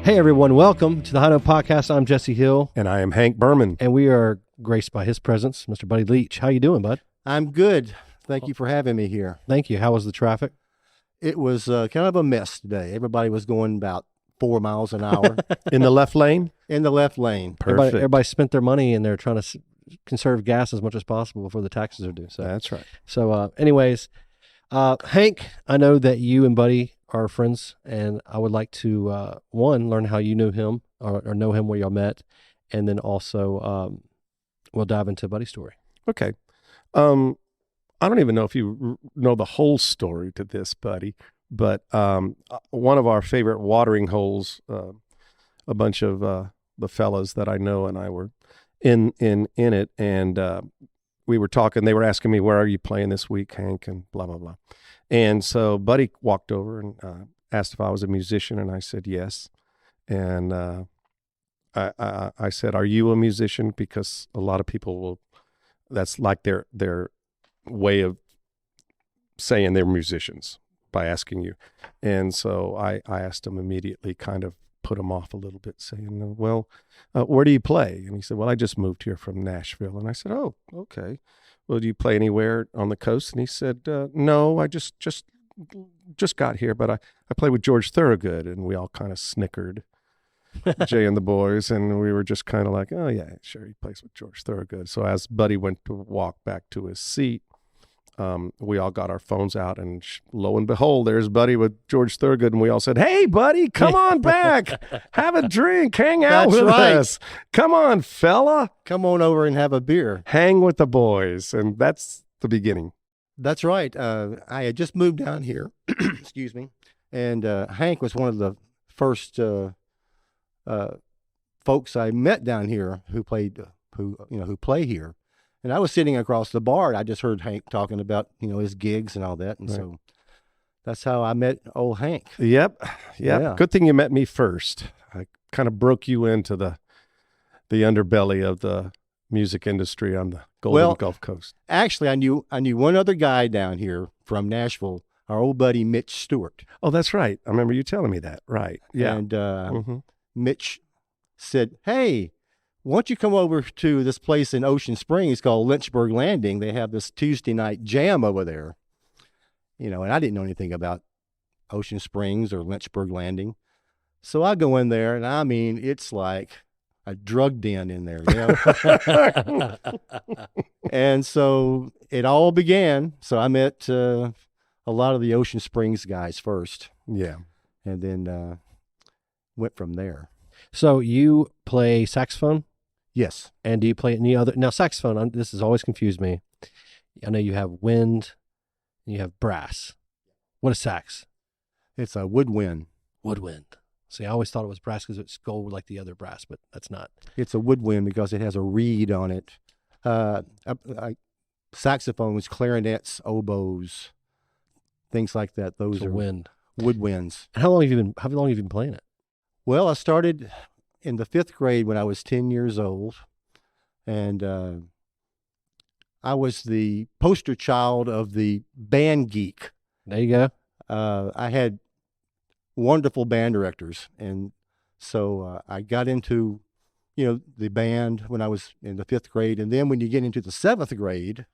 Hey everyone, welcome to the High Note Podcast. I'm Jesse Hill. And I am Hank Berman. And we are graced by his presence, Mr. Buddy Leach. How you doing, bud? I'm good. Thank you for having me here. Thank you. How was the traffic? It was kind of a mess today. Everybody was going about 4 miles an hour In the left lane? in the left lane. Perfect. Everybody spent their money and they're trying to conserve gas as much as possible before the taxes are due. So That's right. So, anyways, Hank, I know that you and Buddy are friends, and I would like to, learn how you knew him or know him, where y'all met, and then also we'll dive into Buddy's story. Okay. I don't even know if you know the whole story to this, Buddy, but one of our favorite watering holes, a bunch of the fellas that I know and I were in it, and we were talking. They were asking me, "Where are you playing this week, Hank?" and blah blah blah. And so Buddy walked over and asked if I was a musician, and I said yes. And I said, "Are you a musician?" Because a lot of people will. That's like their way of saying they're musicians by asking you. And so I asked him immediately, kind of put him off a little bit, saying, "Well, where do you play?" And he said, "Well, I just moved here from Nashville." And I said, "Oh, okay. Well, do you play anywhere on the coast?" And he said, "No, I just got here, but I play with George Thorogood." And we all kind of snickered, Jay and the boys, and we were just kind of like, "Oh yeah, sure, he plays with George Thorogood." So as Buddy went to walk back to his seat, we all got our phones out, and lo and behold, there's Buddy with George Thorogood, and we all said, "Hey, Buddy, come on back, have a drink, hang out That's with right. us. Come on, fella, Come on over and have a beer. hang with the boys." And that's the beginning. That's right. I had just moved down here. Excuse me. And Hank was one of the first folks I met down here who play here. And I was sitting across the bar, and I just heard Hank talking about, his gigs and all that. And Right. so that's how I met old Hank. Yep. Yeah. Good thing you met me first. I kind of broke you into the underbelly of the music industry on the Golden Gulf Coast. Actually, I knew one other guy down here from Nashville, our old buddy Mitch Stewart. Oh, that's right. I remember you telling me that. Right. Yeah. And Mhm. Mitch said, "Hey, why don't you come over to this place in Ocean Springs called Lynchburg Landing? They have this Tuesday night jam over there." And I didn't know anything about Ocean Springs or Lynchburg Landing. So I go in there, and I mean, it's like a drug den in there, And so it all began. So I met a lot of the Ocean Springs guys first, Yeah. and then went from there. So you play saxophone, Yes. and do you play any other? Now, saxophone, this has always confused me. I know you have wind and you have brass. What is sax? It's a woodwind. Woodwind. See, I always thought it was brass because it's gold like the other brass, but that's not. It's a woodwind because it has a reed on it. Saxophones, clarinets, oboes, things like that. Those It's a are wind. woodwinds. And how long have you been playing it? Well, I started in the 5th grade when I was 10 years old, and I was the poster child of the band geek. There you go. I had wonderful band directors, and so I got into the band when I was in the 5th grade. And then when you get into the 7th grade,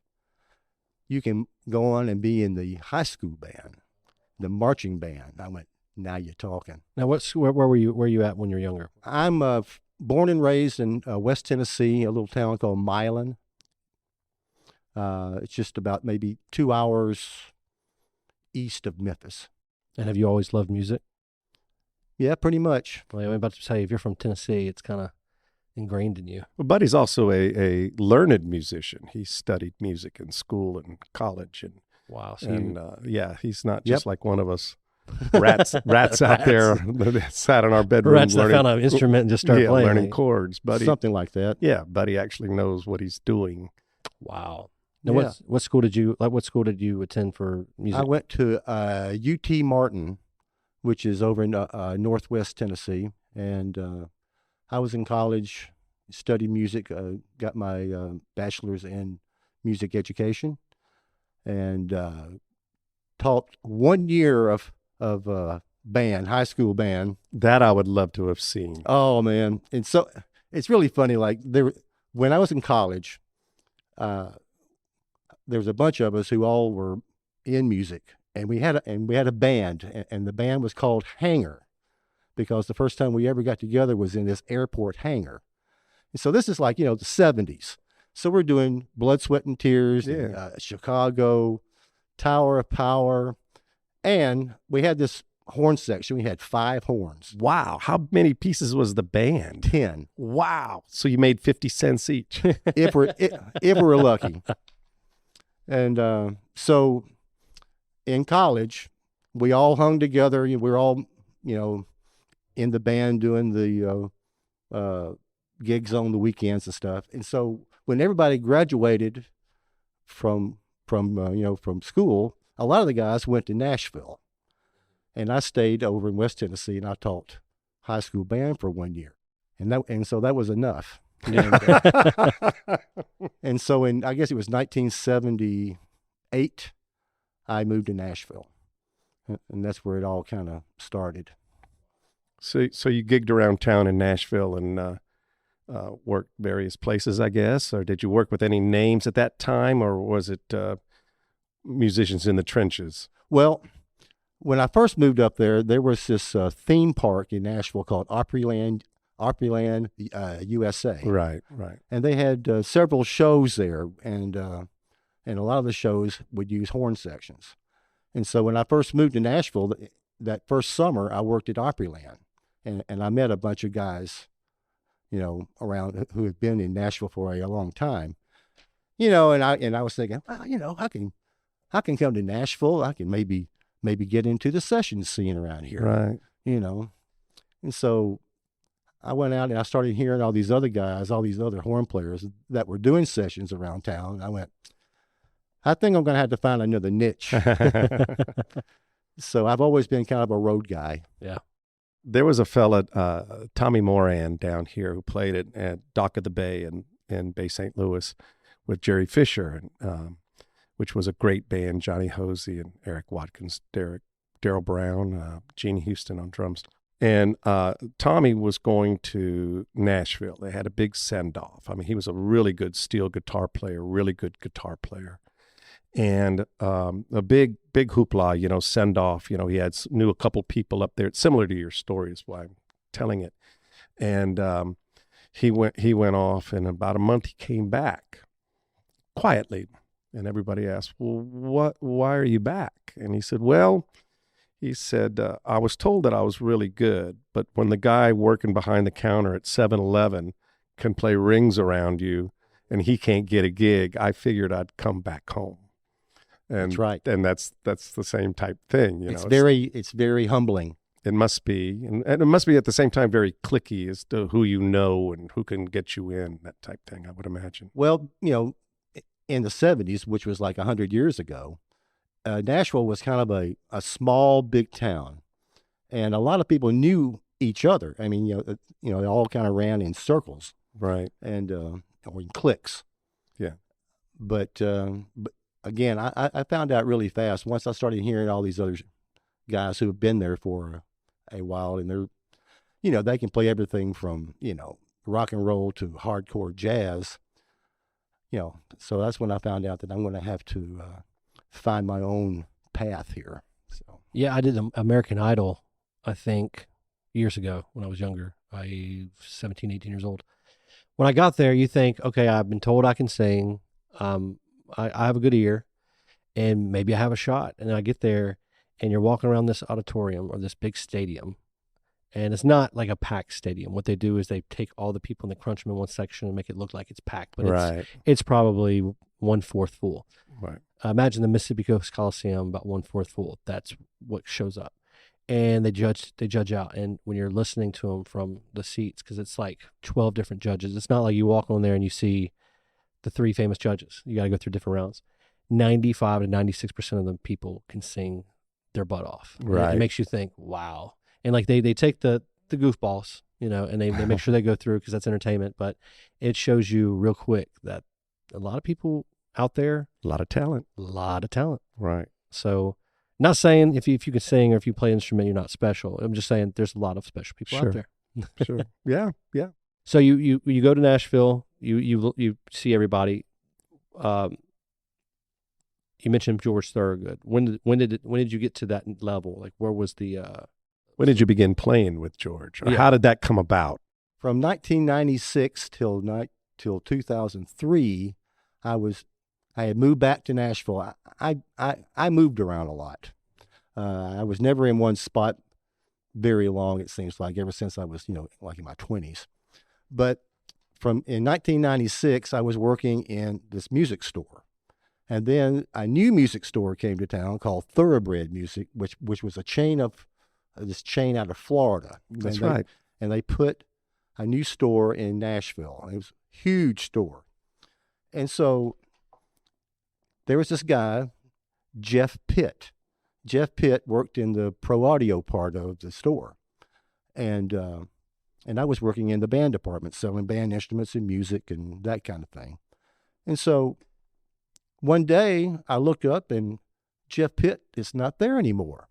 you can go on and be in the high school band, the marching band. I went, now you're talking. Now, where were you at when you were younger? I'm born and raised in West Tennessee, a little town called Milan. It's just about maybe 2 hours east of Memphis. And have you always loved music? Yeah, pretty much. Well, I'm about to say, if you're from Tennessee, it's kind of ingrained in you. Well, Buddy's also a learned musician. He studied music in school and college, and Wow. So he's not just like one of us rats out there that sat in our bedroom rats that learning, found an instrument and just started playing. learning chords. Buddy, Something like that. yeah, Buddy actually knows what he's doing. Wow. Now, Yeah. what school did you attend for music? I went to UT Martin, which is over in Northwest Tennessee, and I was in college, studied music, got my bachelor's in music education, and taught 1 year of band, high school band. That I would love to have seen. Oh man. And so it's really funny. Like when I was in college, there was a bunch of us who all were in music, and we had a band, and the band was called Hangar, because the first time we ever got together was in this airport hangar. And so this is like, the 70s. So we're doing Blood, Sweat, and Tears, and, Chicago, Tower of Power, and we had this horn section. We had 5 horns. Wow. How many pieces was the band? 10. Wow. So you made 50 cents each. if we're lucky. And so in college, we all hung together. We were all, in the band doing the gigs on the weekends and stuff. And so when everybody graduated from school, a lot of the guys went to Nashville. And I stayed over in West Tennessee, and I taught high school band for 1 year. And so that was enough. And so I guess it was 1978, I moved to Nashville. And that's where it all kind of started. So you gigged around town in Nashville and worked various places, I guess, or did you work with any names at that time, or was it musicians in the trenches? Well, when I first moved up there was this theme park in Nashville called Opryland, USA. Right. And they had several shows there, and a lot of the shows would use horn sections. And so when I first moved to Nashville, that first summer, I worked at Opryland, and I met a bunch of guys, around who had been in Nashville for a long time, and I was thinking, well, I can come to Nashville. I can maybe get into the session scene around here, right? And so I went out and I started hearing all these other guys, all these other horn players that were doing sessions around town. And I went, I think I'm going to have to find another niche. So I've always been kind of a road guy. Yeah. There was a fella, Tommy Moran, down here who played at Dock of the Bay in Bay St. Louis with Jerry Fisher, which was a great band. Johnny Hosey and Eric Watkins, Daryl Brown, Gene Houston on drums. And Tommy was going to Nashville. They had a big send-off. I mean, he was a really good steel guitar player, and a big hoopla, send-off. He knew a couple people up there. It's similar to your story, is why I'm telling it. And he went off, and about a month he came back quietly. And everybody asked, well, why are you back? And he said, I was told that I was really good, but when the guy working behind the counter at 7-Eleven can play rings around you and he can't get a gig, I figured I'd come back home. And that's right. And that's the same type thing. It's very humbling. It must be. And it must be at the same time very cliquey as to who you know and who can get you in, that type thing, I would imagine. Well, in the 70s, which was like 100 years ago, Nashville was kind of a small, big town, and a lot of people knew each other. I mean, they all kind of ran in circles, right, and or in cliques. Yeah. But again, I found out really fast once I started hearing all these other guys who have been there for a while, and they're, they can play everything from rock and roll to hardcore jazz. So that's when I found out that I'm going to have to find my own path here. So yeah, I did American Idol, I think, years ago when I was younger. I 17, 18 years old. When I got there, you think, okay, I've been told I can sing. I have a good ear, and maybe I have a shot. And then I get there, and you're walking around this auditorium or this big stadium, and it's not like a packed stadium. What they do is they take all the people and they crunch them in one section and make it look like it's packed, but it's probably 1/4 full. Right. Imagine the Mississippi Coast Coliseum about 1/4 full. That's what shows up, and they judge out. And when you're listening to them from the seats, because it's like 12 different judges, it's not like you walk on there and you see the 3 famous judges. You got to go through different rounds. 95 to 96% of the people can sing their butt off. Right. It makes you think, wow. And like they take the goofballs, and they make sure they go through because that's entertainment. But it shows you real quick that a lot of people out there, a lot of talent. Right. So Not saying if you can sing or if you play an instrument, you're not special. I'm just saying there's a lot of special people Sure. out there. Sure. Yeah. Yeah. So you go to Nashville. You see everybody. You mentioned George Thorogood. When did you get to that level? Like, where was the? When did you begin playing with George? Or Yeah. how did that come about? From 1996 till 2003, I had moved back to Nashville. I moved around a lot. I was never in one spot very long. It seems like ever since I was like in my 20s. But in 1996, I was working in this music store, and then a new music store came to town called Thoroughbred Music, which was a chain of this chain out of Florida. That's And right. And they put a new store in Nashville. It was a huge store. And so there was this guy, Jeff Pitt. Jeff Pitt worked in the pro audio part of the store. And I was working in the band department, selling band instruments and music and that kind of thing. And so one day I looked up and Jeff Pitt is not there anymore.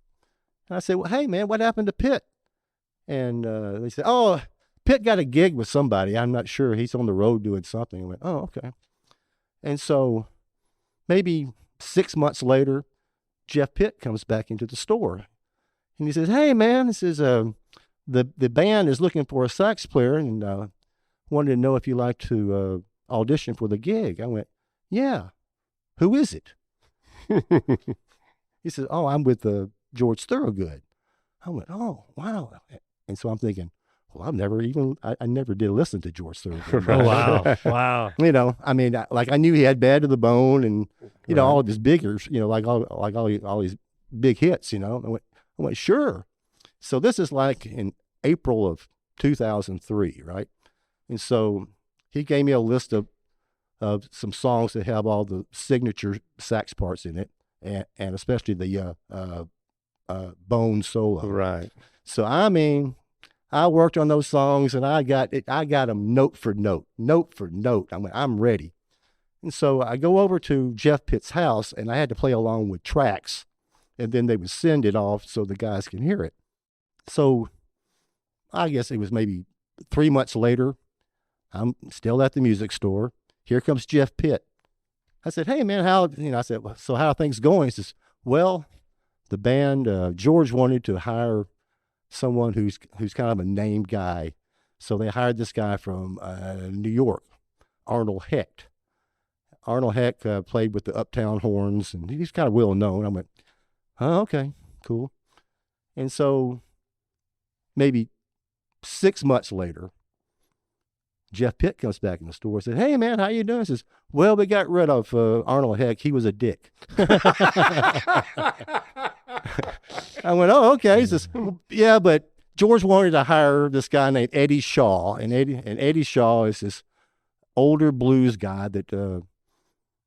And I said, well, hey, man, what happened to Pitt? And they said, oh, Pitt got a gig with somebody. I'm not sure. He's on the road doing something. I went, oh, okay. And so maybe 6 months later, Jeff Pitt comes back into the store. And he says, hey, man, this is the band is looking for a sax player and wanted to know if you'd like to audition for the gig. I went, yeah. Who is it? He says, oh, I'm with George Thorogood. I went, oh, wow. And so I'm thinking, well, I never did listen to George Thorogood. Oh, wow. Wow. I mean, I knew he had Bad to the Bone and, Right. all of his biggers, like all these big hits, I went, sure. So this is like in April of 2003, right? And so he gave me a list of some songs that have all the signature sax parts in it, and especially the bone solo. Right. So I mean, I worked on those songs and I got them note for note. I went, I'm ready. And so I go over to Jeff Pitt's house and I had to play along with tracks, and then they would send it off so the guys can hear it. So I guess it was maybe 3 months later. I'm still at the music store. Here comes Jeff Pitt. I said, hey, man, I said, well, so how are things going? He says, well, the band, George wanted to hire someone who's kind of a named guy. So they hired this guy from New York, Arnold Hecht. Arnold Hecht played with the Uptown Horns, and he's kind of well known. I went, oh, okay, cool. And so maybe 6 months later, Jeff Pitt comes back in the store and said, hey, man, how you doing? He says, well, we got rid of Arnold Hecht. He was a dick. I went, oh, okay. He says, yeah, but George wanted to hire this guy named Eddie Shaw. And Eddie Shaw is this older blues guy that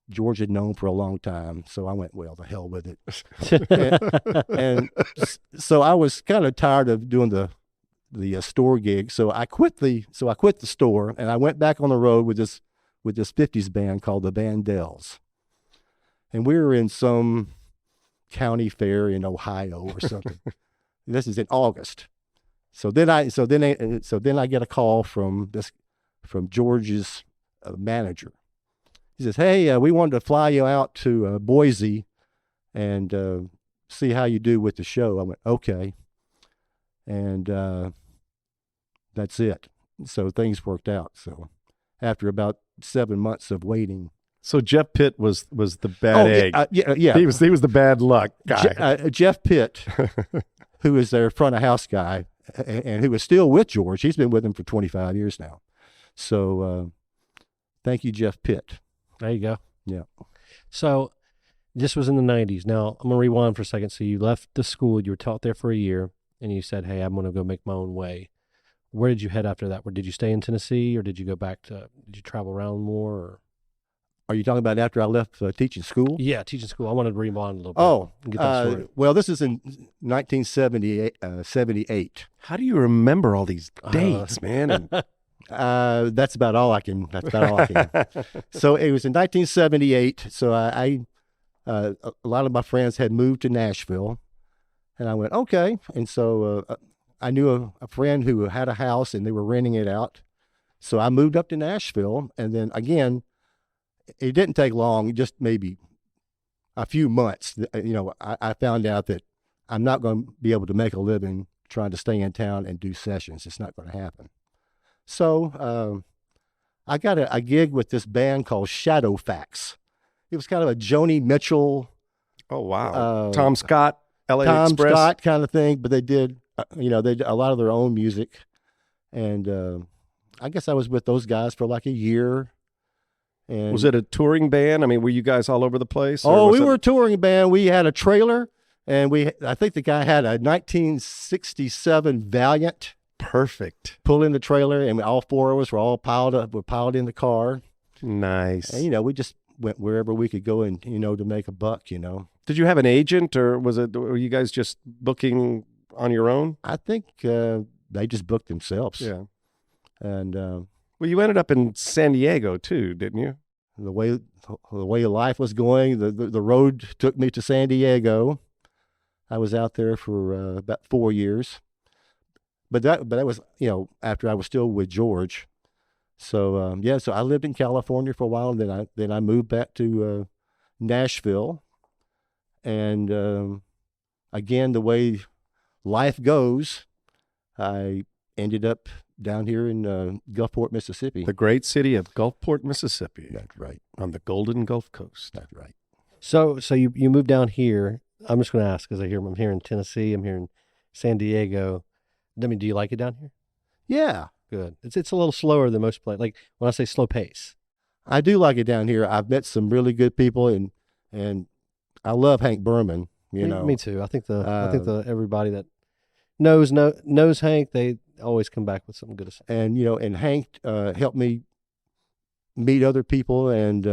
George had known for a long time. So I went, well, the hell with it. and so I was kind of tired of doing the store gig. So I quit the store and I went back on the road with this 50s band called the Vandells. And we were in some county fair in Ohio or something. This is in August. So then I get a call from George's manager. He says, hey, we wanted to fly you out to Boise and see how you do with the show. I went, okay. And that's it. So things worked out. So after about 7 months of waiting. So Jeff Pitt was the bad egg. Yeah. He was the bad luck guy. Jeff Pitt, who is their front of house guy and who is still with George. He's been with him for 25 years now. So thank you, Jeff Pitt. There you go. Yeah. So this was in the 90s. Now, I'm going to rewind for a second. So you left the school. You were taught there for a year, and you said, hey, I'm going to go make my own way. Where did you head after that? Where did you stay in Tennessee, or did you go back to, did you travel around more? Or? Are you talking about after I left teaching school? Yeah, teaching school. I wanted to rewind a little bit. Oh, and get that story. well, this is in 1978. How do you remember all these dates, man? And That's about all I can. So it was in 1978. So I a lot of my friends had moved to Nashville, and I went, okay. And so I knew a friend who had a house and they were renting it out. So I moved up to Nashville, and then again, it didn't take long, just maybe a few months. I found out that I'm not going to be able to make a living trying to stay in town and do sessions. It's not going to happen. So I got a gig with this band called Shadowfax. It was kind of a Joni Mitchell. Oh, wow. Tom Scott, LA Tom Express. Scott kind of thing, but they did, they did a lot of their own music. And I guess I was with those guys for like a year. And Was it a touring band? I mean, were you guys all over the place? Oh, we were a touring band. We had a trailer, and I think the guy had a 1967 Valiant. Perfect. Pulling the trailer, and all four of us were all piled in the car. Nice. And, we just went wherever we could go and, to make a buck, Did you have an agent, or were you guys just booking on your own? I think they just booked themselves. Yeah. And Well, you ended up in San Diego too, didn't you? the way life was going, the road took me to San Diego. I was out there for about 4 years. But that was, after I was still with George. So so I lived in California for a while, and then I moved back to Nashville. And again, the way life goes, I ended up down here in Gulfport, Mississippi. The great city of Gulfport, Mississippi. That's right. On the Golden Gulf Coast. That's right. So you moved down here. I'm just going to ask because I'm here in Tennessee. I'm here in San Diego. I mean, do you like it down here? Yeah, Good. It's a little slower than most places. Like when I say slow pace. I do like it down here. I've met some really good people, and I love Hank Berman. Me too. I think the everybody that knows Hank, they always come back with something good to say. And Hank helped me meet other people, and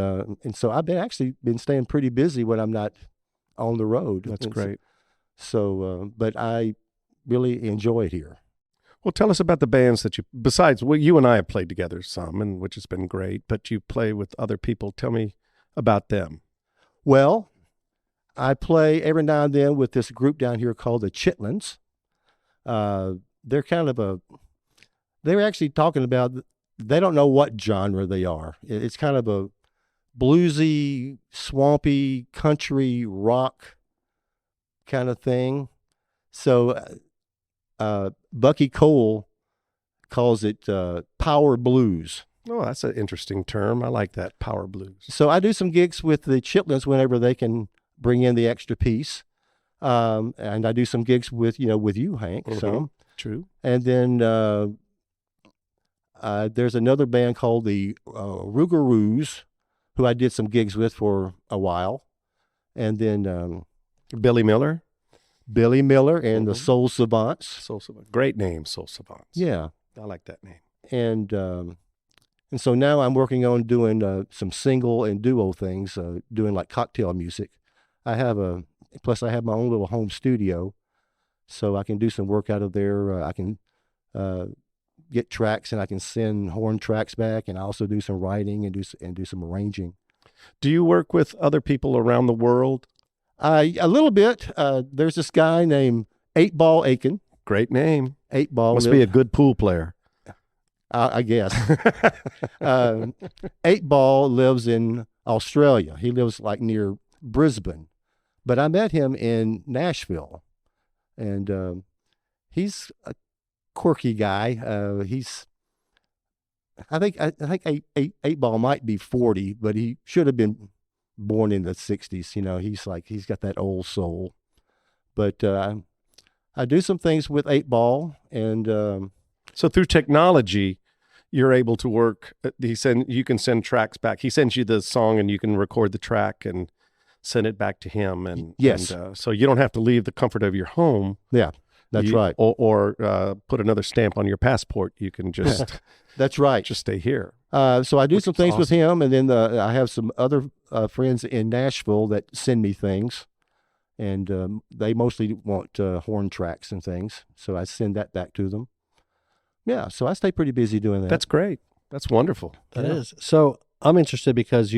so I've been staying pretty busy when I'm not on the road. That's great. So, but I really enjoy it here. Well, tell us about the bands that besides, you and I have played together some, and which has been great, but you play with other people. Tell me about them. Well, I play every now and then with this group down here called the Chitlins. They're actually talking about, they don't know what genre they are. It's kind of a bluesy, swampy, country rock kind of thing. So Bucky Cole calls it power blues. Oh, that's an interesting term. I like that, power blues. So I do some gigs with the Chitlins whenever they can bring in the extra piece. And I do some gigs with you, Hank. Mm-hmm. So True. And then there's another band called the Rougaroos, who I did some gigs with for a while. And then Billy Miller. Billy Miller and the Mhm. Soul Savants. Soul Savant. Great name, Soul Savants. Yeah. I like that name. And so now I'm working on doing some single and duo things, doing like cocktail music. Plus I have my own little home studio, so I can do some work out of there. I can get tracks, and I can send horn tracks back, and I also do some writing and do some arranging. Do you work with other people around the world? A little bit. There's this guy named 8-Ball Aiken. Great name. 8-Ball. Must be a good pool player. I guess. 8-Ball lives in Australia. He lives like near Brisbane. But I met him in Nashville. And he's a quirky guy. I think 8-Ball might be 40, but he should have been born in the 60s. He's got that old soul. But I do some things with 8-Ball, and So through technology, you're able to work. You can send tracks back. He sends you the song, and you can record the track and send it back to him. And yes, so you don't have to leave the comfort of your home. Yeah, that's right. Or put another stamp on your passport. You can just that's right. Just stay here. So I do some things with awesome. him, and then I have some other friends in Nashville that send me things, and they mostly want horn tracks and things. So I send that back to them. Yeah, so I stay pretty busy doing that. That's great. That's wonderful. That is. So I'm interested because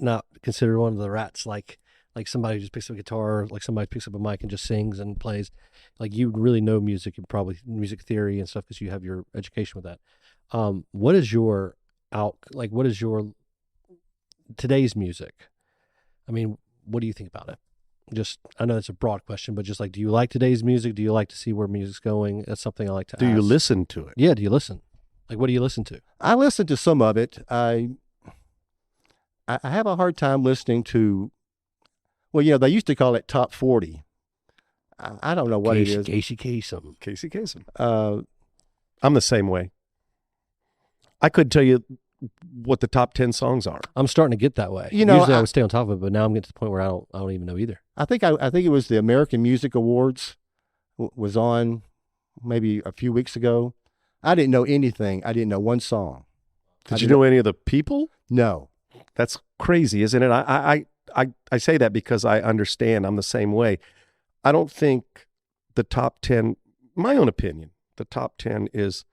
not considered one of the rats like somebody who just picks up a guitar, like somebody picks up a mic and just sings and plays. Like you really know music and probably music theory and stuff because you have your education with that. What is your what is your today's music? I mean, what do you think about it? Just, I know that's a broad question, but just like, do you like today's music? Do you like to see where music's going? That's something I like to ask. Do you listen to it? Yeah, do you listen? Like, what do you listen to? I listen to some of it. I have a hard time listening to, well, they used to call it top 40. I don't know what it is. Casey Kasem. Casey Kasem. I'm the same way. I couldn't tell you what the top 10 songs are. I'm starting to get that way. Usually I would stay on top of it, but now I'm getting to the point where I don't even know either. I think it was the American Music Awards was on maybe a few weeks ago. I didn't know anything. I didn't know one song. Did you know any of the people? No. That's crazy, isn't it? I say that because I understand. I'm the same way. I don't think the top 10, my own opinion, the top 10 is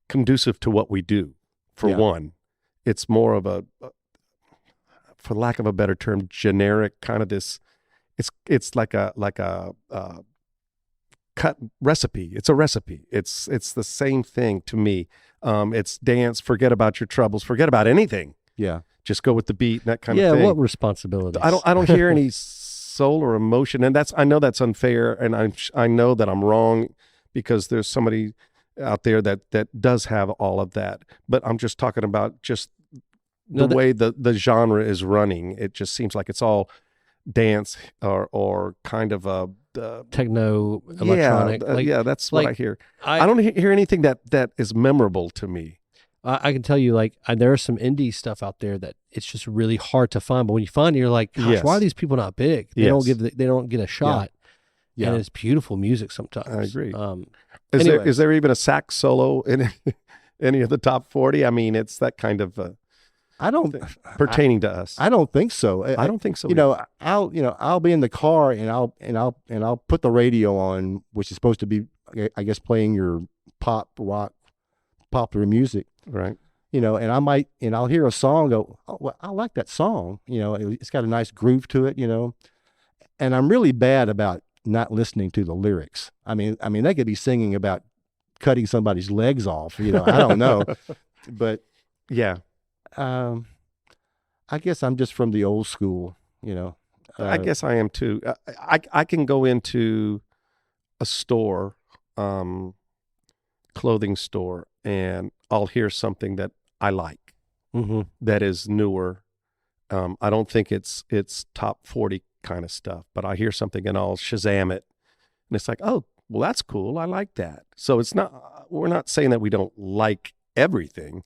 conducive to what we do. For one, it's more of a, for lack of a better term, generic kind of this. It's like a cut recipe. It's a recipe. It's the same thing to me. It's dance. Forget about your troubles. Forget about anything. Yeah. Just go with the beat and that kind of thing. Yeah. What responsibilities? I don't hear any soul or emotion, and I know that's unfair, and I know that I'm wrong because there's somebody out there that does have all of that. But I'm just talking about just the way the genre is running. It just seems like it's all dance or kind of a techno electronic. That's what I hear. I don't hear anything that is memorable to me. I can tell you, there is some indie stuff out there that it's just really hard to find. But when you find it, you're like, gosh, why are these people not big? They don't get a shot. Yeah. And it's beautiful music sometimes. I agree. Is there even a sax solo in any of the top 40? I mean, it's that kind of pertaining to us. I don't think so. I don't think so. I'll be in the car and I'll put the radio on, which is supposed to be, I guess, playing your pop, rock, popular music. Right. And I'll hear a song, go, oh, well, I like that song. It's got a nice groove to it, and I'm really bad about not listening to the lyrics. I mean, they could be singing about cutting somebody's legs off, I don't know. But yeah, I guess I'm just from the old school, I guess I am too. I can go into a store, clothing store, and I'll hear something that I like, that is newer. I don't think it's top 40 kind of stuff, but I hear something and I'll Shazam it, and it's like, oh, well, that's cool. I like that. So we're not saying that we don't like everything.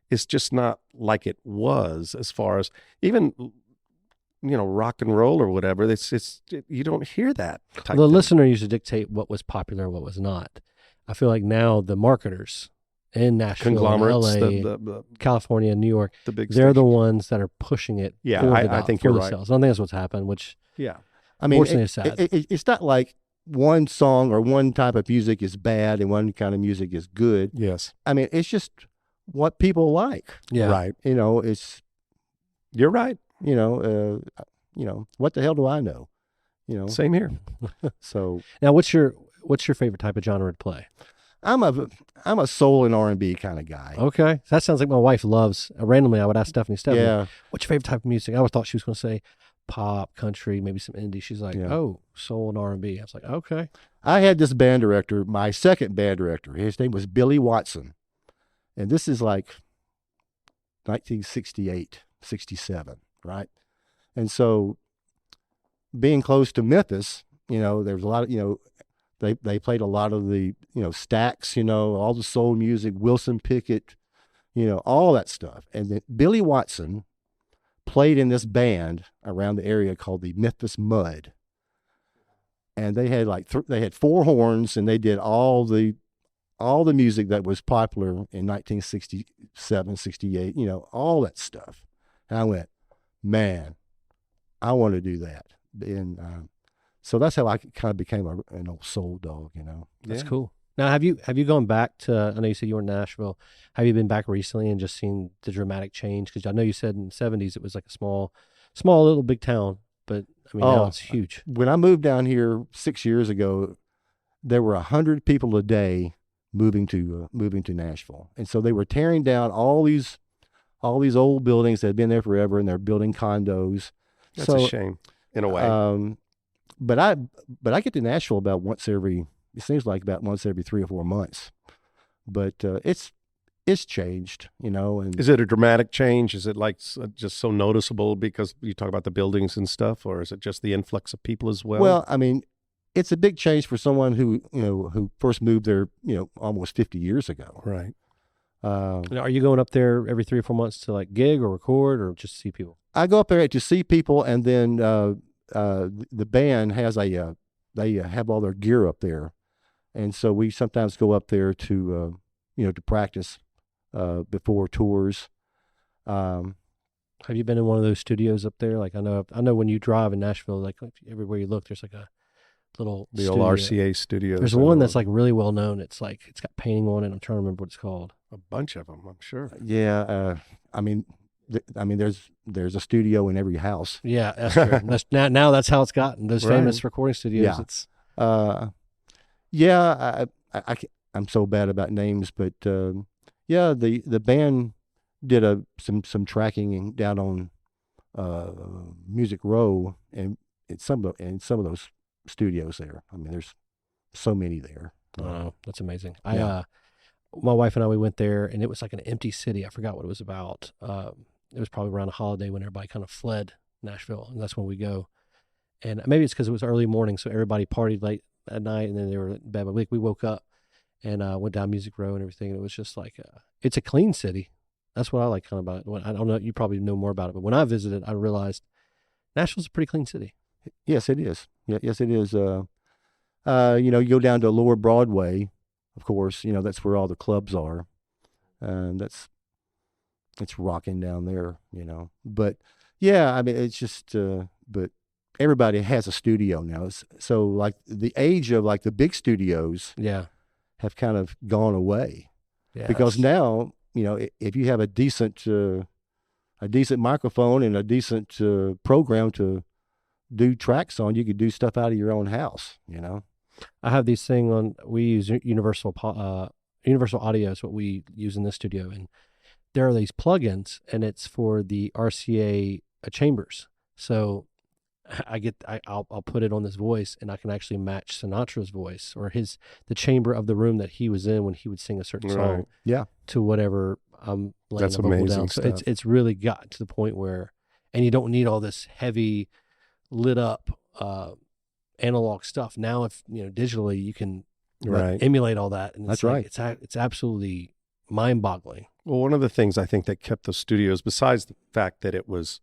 It's just not like it was, as far as even, rock and roll or whatever. You don't hear that type the thing. Listener used to dictate what was popular and what was not. I feel like now the marketers in Nashville, conglomerates, LA, the California, New York, big they're stations. the ones that are pushing it. Yeah, I think for you're the right. sales. I think that's what's happened, which I mean, fortunately is sad. It's not like one song or one type of music is bad and one kind of music is good. Yes. I mean, it's just what people like. Yeah. Right. It's. You're right. What the hell do I know? Same here. So now, what's your favorite type of genre to play? I'm a soul and R&B kind of guy. Okay, that sounds like my wife loves. Randomly, I would ask Stephanie, Yeah. what's your favorite type of music? I always thought she was going to say pop, country, maybe some indie. She's like, oh, soul and R&B. I was like, okay. I had this band director, my second band director. His name was Billy Watson. And this is like 1968, 67, right? And so being close to Memphis, there was a lot of, they played a lot of the, Stax, all the soul music, Wilson Pickett, all that stuff. And then Billy Watson played in this band around the area called the Memphis Mud. And they had they had four horns, and they did all the music that was popular in 1967, 68, all that stuff. And I went, man, I want to do that. And so that's how I kind of became an old soul dog, That's cool. Now, have you gone back to? I know you said you were in Nashville. Have you been back recently and just seen the dramatic change? Because I know you said in the '70s it was like a small little big town, but I mean now Oh, it's huge. when I moved down here 6 years ago, there were 100 people a day moving to Nashville, and so they were tearing down all these old buildings that had been there forever, and they're building condos. That's So, a shame in a way. but I get to Nashville about once every. It seems like about once every 3 or 4 months. But it's changed, and Is it a dramatic change? Is it like just so noticeable because you talk about the buildings and stuff, or is it just the influx of people as well? well, I mean, it's a big change for someone who first moved there, almost 50 years ago. right. Now, are you going up there every 3 or 4 months to like gig or record or just see people? I go up there to see people, and then the band has they have all their gear up there, and so we sometimes go up there to to practice before tours. Um, Have you been in one of those studios up there? Like I know when you drive in Nashville, like everywhere you look, there's like a little The old studio. RCA studios. There's I one know that's like really well known. It's got painting on it. I'm trying to remember what it's called. a bunch of them, I'm sure. yeah, I mean, there's a studio in every house. Yeah, that's true. Now that's how it's gotten. Those Right. famous recording studios. Yeah. It's Yeah, I'm so bad about names, but yeah, the band did some tracking down on Music Row, and some of those studios there. I mean, there's so many there. oh, that's amazing. Yeah. My wife and I, we went there, and it was like an empty city. I forgot what it was about. It was probably around a holiday when everybody kind of fled Nashville, and that's when we go. And maybe it's because it was early morning, so everybody partied late at night, and then they were in bed. But we woke up and went down Music Row and everything, and it was just like it's a clean city. That's what I like kind of about it. I don't know, you probably know more about it, but when I visited, I realized Nashville's a pretty clean city. Yes, it is. Yeah, yes, it is. You go down to Lower Broadway, of course. That's where all the clubs are, and it's rocking down there. But yeah, I mean, it's just. But everybody has a studio now, so like the age of like the big studios Yeah, have kind of gone away yeah. because now if you have a decent microphone and a decent program to do tracks on, you could do stuff out of your own house. I have these thing on. We use Universal Audio is what we use in this studio, and there are these plugins, and it's for the RCA chambers. So I'll put it on this voice, and I can actually match Sinatra's voice or the chamber of the room that he was in when he would sing a certain song. Right. Yeah. To whatever I'm laying That's the vocal amazing down. So stuff. it's really got to the point where, and you don't need all this heavy lit up analog stuff. Now, if digitally, you can Right. emulate all that, and That's right. It's absolutely mind boggling. Well, one of the things I think that kept those studios, besides the fact that it was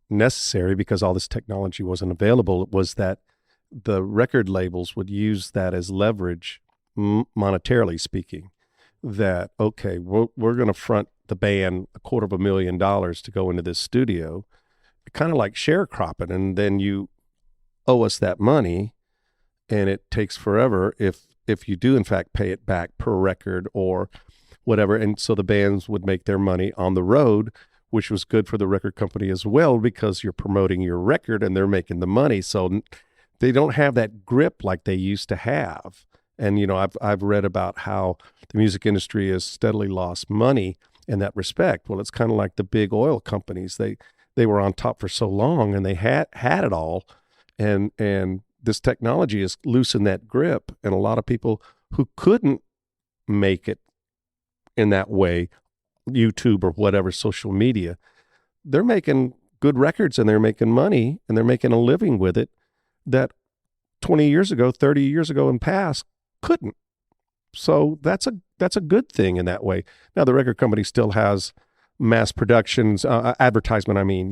necessary because all this technology wasn't available, was that the record labels would use that as leverage, monetarily speaking, that, okay, we're going to front the band $250,000 to go into this studio, kind of like sharecropping, and then you owe us that money, and it takes forever if you do in fact pay it back per record or whatever. And so the bands would make their money on the road, which was good for the record company as well, because you're promoting your record and they're making the money. So they don't have that grip like they used to have. And, I've read about how the music industry has steadily lost money in that respect. Well, it's kind of like the big oil companies. They were on top for so long and they had it all. And this technology has loosened that grip. And a lot of people who couldn't make it in that way, YouTube or whatever, social media, they're making good records and they're making money and they're making a living with it that 20 years ago, 30 years ago and past couldn't. So that's a good thing in that way. Now the record company still has mass productions, advertisement. I mean,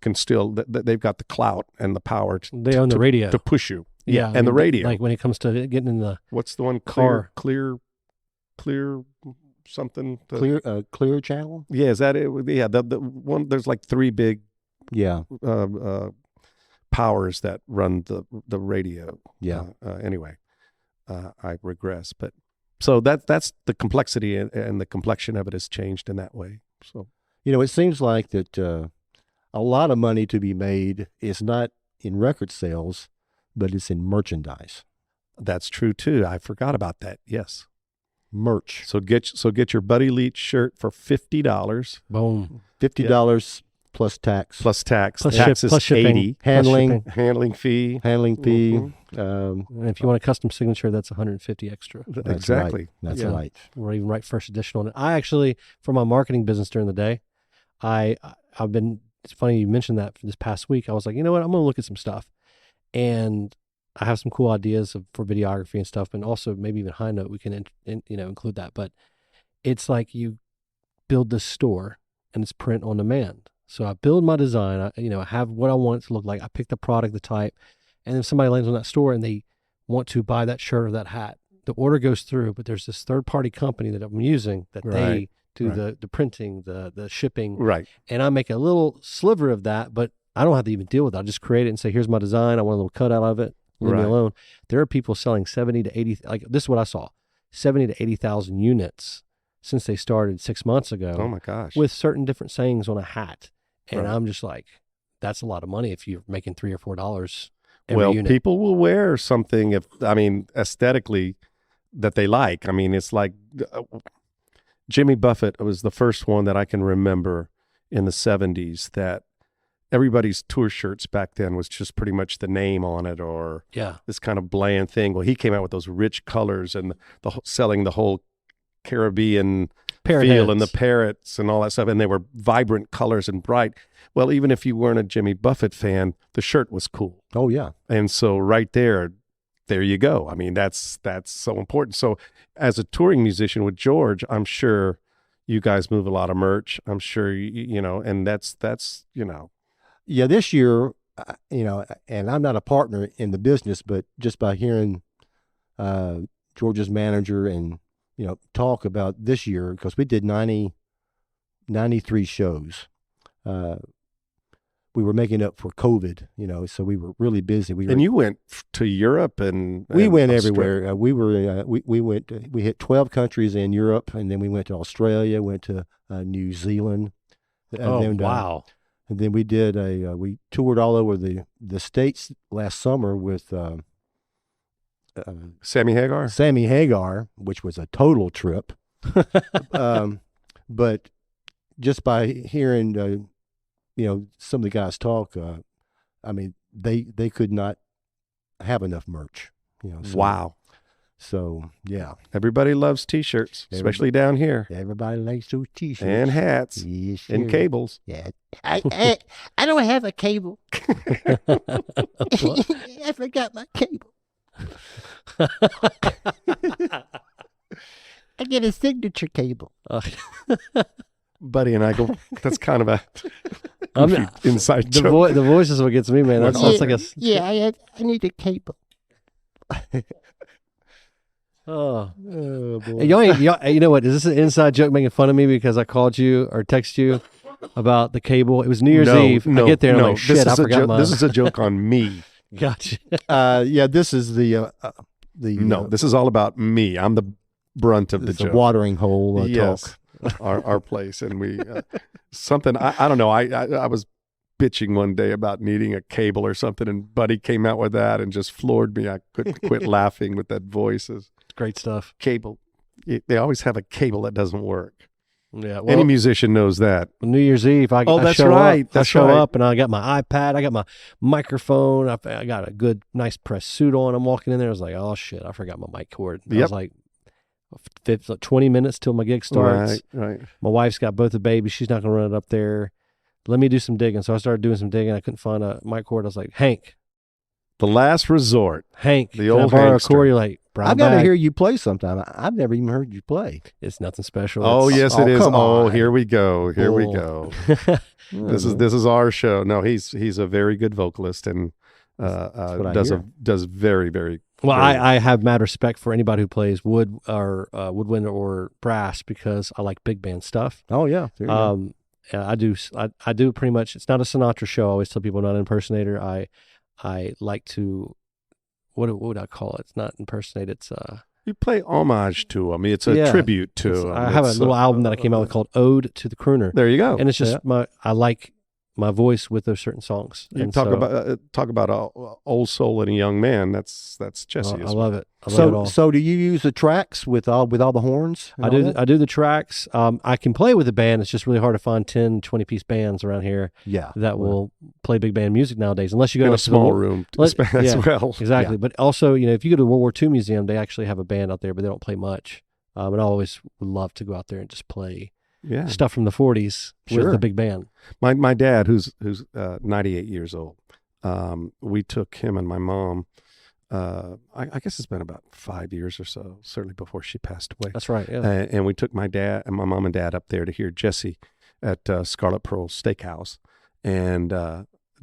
can still, they've got the clout and the power. They own the radio to push you. Yeah, and the radio. Like when it comes to getting in the What's the one? car. Clear something. Clear channel. Yeah, is that it? Yeah, the one. There's like three big Yeah. powers that run the radio. Yeah. Anyway, I regress. But so that's the complexity and the complexion of it has changed in that way. So It seems like that a lot of money to be made is not in record sales, but it's in merchandise. that's true too. I forgot about that. Yes. Merch. So get your Buddy Leach shirt for $50 Boom. $50 plus tax. plus tax. Plus Tax ship- is plus shipping. $80. Handling. shipping. Handling fee. Handling fee. Mhm. And if you want a custom signature, that's $150 extra. That's Exactly. Right. That's Yeah. right. Or even write first edition on it. I actually, for my marketing business during the day, I've been. It's funny you mentioned that for this past week. I was like, you know what? I'm going to look at some stuff, and I have some cool ideas for videography and stuff, and also maybe even high note we can include that. But it's like you build this store, and it's print on demand. So I build my design. I have what I want it to look like. I pick the product, the type, and if somebody lands on that store and they want to buy that shirt or that hat, the order goes through. But there's this third party company that I'm using that they Right. do Right. the printing, the shipping, Right. and I make a little sliver of that, but I don't have to even deal with it. I just create it and say, here's my design. I want a little cut out of it. Leave me Right. alone. There are people selling 70 to 80, like this is what I saw, 70 to 80,000 units since they started 6 months ago Oh my gosh. with certain different sayings on a hat. And Right. I'm just like, that's a lot of money if you're making $3 or $4 every Well, unit. people will wear something aesthetically that they like. I mean, it's like Jimmy Buffett was the first one that I can remember in the 70s that everybody's tour shirts back then was just pretty much the name on it or Yeah. this kind of bland thing. Well, he came out with those rich colors and selling the whole Caribbean Parrot feel and the heads. parrots and all that stuff. And they were vibrant colors and bright. Well, even if you weren't a Jimmy Buffett fan, the shirt was cool. Oh, yeah. And so right there you go. I mean, that's so important. So as a touring musician with George, I'm sure you guys move a lot of merch. I'm sure, and that's. Yeah, this year, and I'm not a partner in the business, but just by hearing George's manager and, talk about this year, because we did 93 shows. We were making up for COVID, so we were really busy. And you went to Europe and we went Australia. everywhere. We went. We hit 12 countries in Europe, and then we went to Australia, went to New Zealand. Oh, then, wow. And then we did we toured all over the States last summer with Sammy Hagar. Sammy Hagar, which was a total trip. But just by hearing, some of the guys talk, I mean, they could not have enough merch. So, Wow. So, yeah. Everybody loves T-shirts, especially down here, Everybody likes those T-shirts. and hats, Yes, and sure. cables. Yeah. I don't have a cable. I forgot my cable. I get a signature cable. Buddy and I go, that's kind of a I'm goofy not- inside the, joke. the voice is what gets me, man. That's like a. I need a cable. Oh. Oh, boy. You know what? Is this an inside joke making fun of me because I called you or texted you about the cable? It was New Year's Eve. I get there and I'm like, shit, I forgot my. This is a joke on me. Gotcha. Yeah, this is the No, this is all about me. I'm the brunt of the it's a joke. watering hole Yes, talk. our place, and we something. I don't know. I was bitching one day about needing a cable or something, and Buddy came out with that and just floored me. I couldn't quit laughing with that voice. Great stuff. Cable. They always have a cable that doesn't work. Yeah. Any Well, musician knows that. New Year's Eve, I that's show right. up. That's I show right. up and I got my iPad. I got my microphone. I got a good, nice press suit on. I'm walking in there. I was like, oh shit, I forgot my mic cord. I Yep. was like, 20 minutes till my gig starts. Right. My wife's got both the babies. She's not going to run it up there. Let me do some digging. So I started doing some digging. I couldn't find a mic cord. I was like, Hank, The last resort. the The old old borrow a Hankster. cord? You're like, brown I've got to bag. hear you play sometime. I've never even heard you play. It's nothing special. Oh, It's- yes, it is. come Oh, on. here we go. Here we Bull. go. This is our show. No, he's a very good vocalist and what I does hear. does very, very Well, very- I have mad respect for anybody who plays wood or woodwind or brass because I like big band stuff. Oh, yeah. There you go. Yeah, I do pretty much. It's not a Sinatra show. I always tell people, not an impersonator. I like to what would I call it? It's not impersonate. It's You play homage to him. It's a Yeah. tribute to him. I have a little album that I came out with called Ode to the Crooner, There you go. and it's just I like my voice with those certain songs. You And talk so, about a old soul in a young man. That's Jesse. I love it. I love it So, all. so do you use the tracks with all the horns? and I all do. that? I do the tracks. I can play with a band. It's just really hard to find 10, 20 piece bands around here Yeah. that will play big band music nowadays. Unless you go in to a small the, room Let- as yeah. well. Exactly. But also, if you go to the World War II Museum, they actually have a band out there, but they don't play much. And I always would love to go out there and just play Yeah. stuff from the 40s with Sure. the big band. My dad, who's 98 years old, we took him and my mom. I guess it's been about 5 years or so, certainly before she passed away. That's right. Yeah. And we took my dad and my mom and dad up there to hear Jesse at Scarlet Pearl Steakhouse, and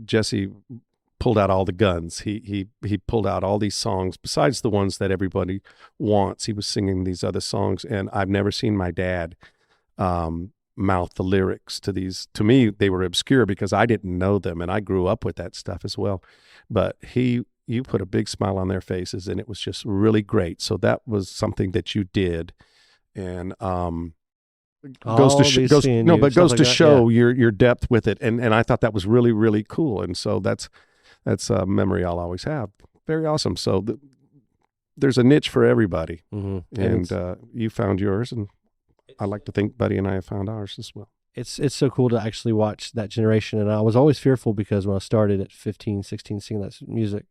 Jesse pulled out all the guns. He pulled out all these songs besides the ones that everybody wants. He was singing these other songs, and I've never seen my dad mouth the lyrics to these. To me, they were obscure because I didn't know them, and I grew up with that stuff as well. But you put a big smile on their faces, and it was just really great. So that was something that you did, and goes to show your depth with it, and I thought that was really, really cool. And so that's a memory I'll always have. Very awesome. So there's a niche for everybody, Mm-hmm. and you found yours, and I like to think Buddy and I have found ours as well. It's so cool to actually watch that generation. And I was always fearful because when I started at 15, 16, singing that music,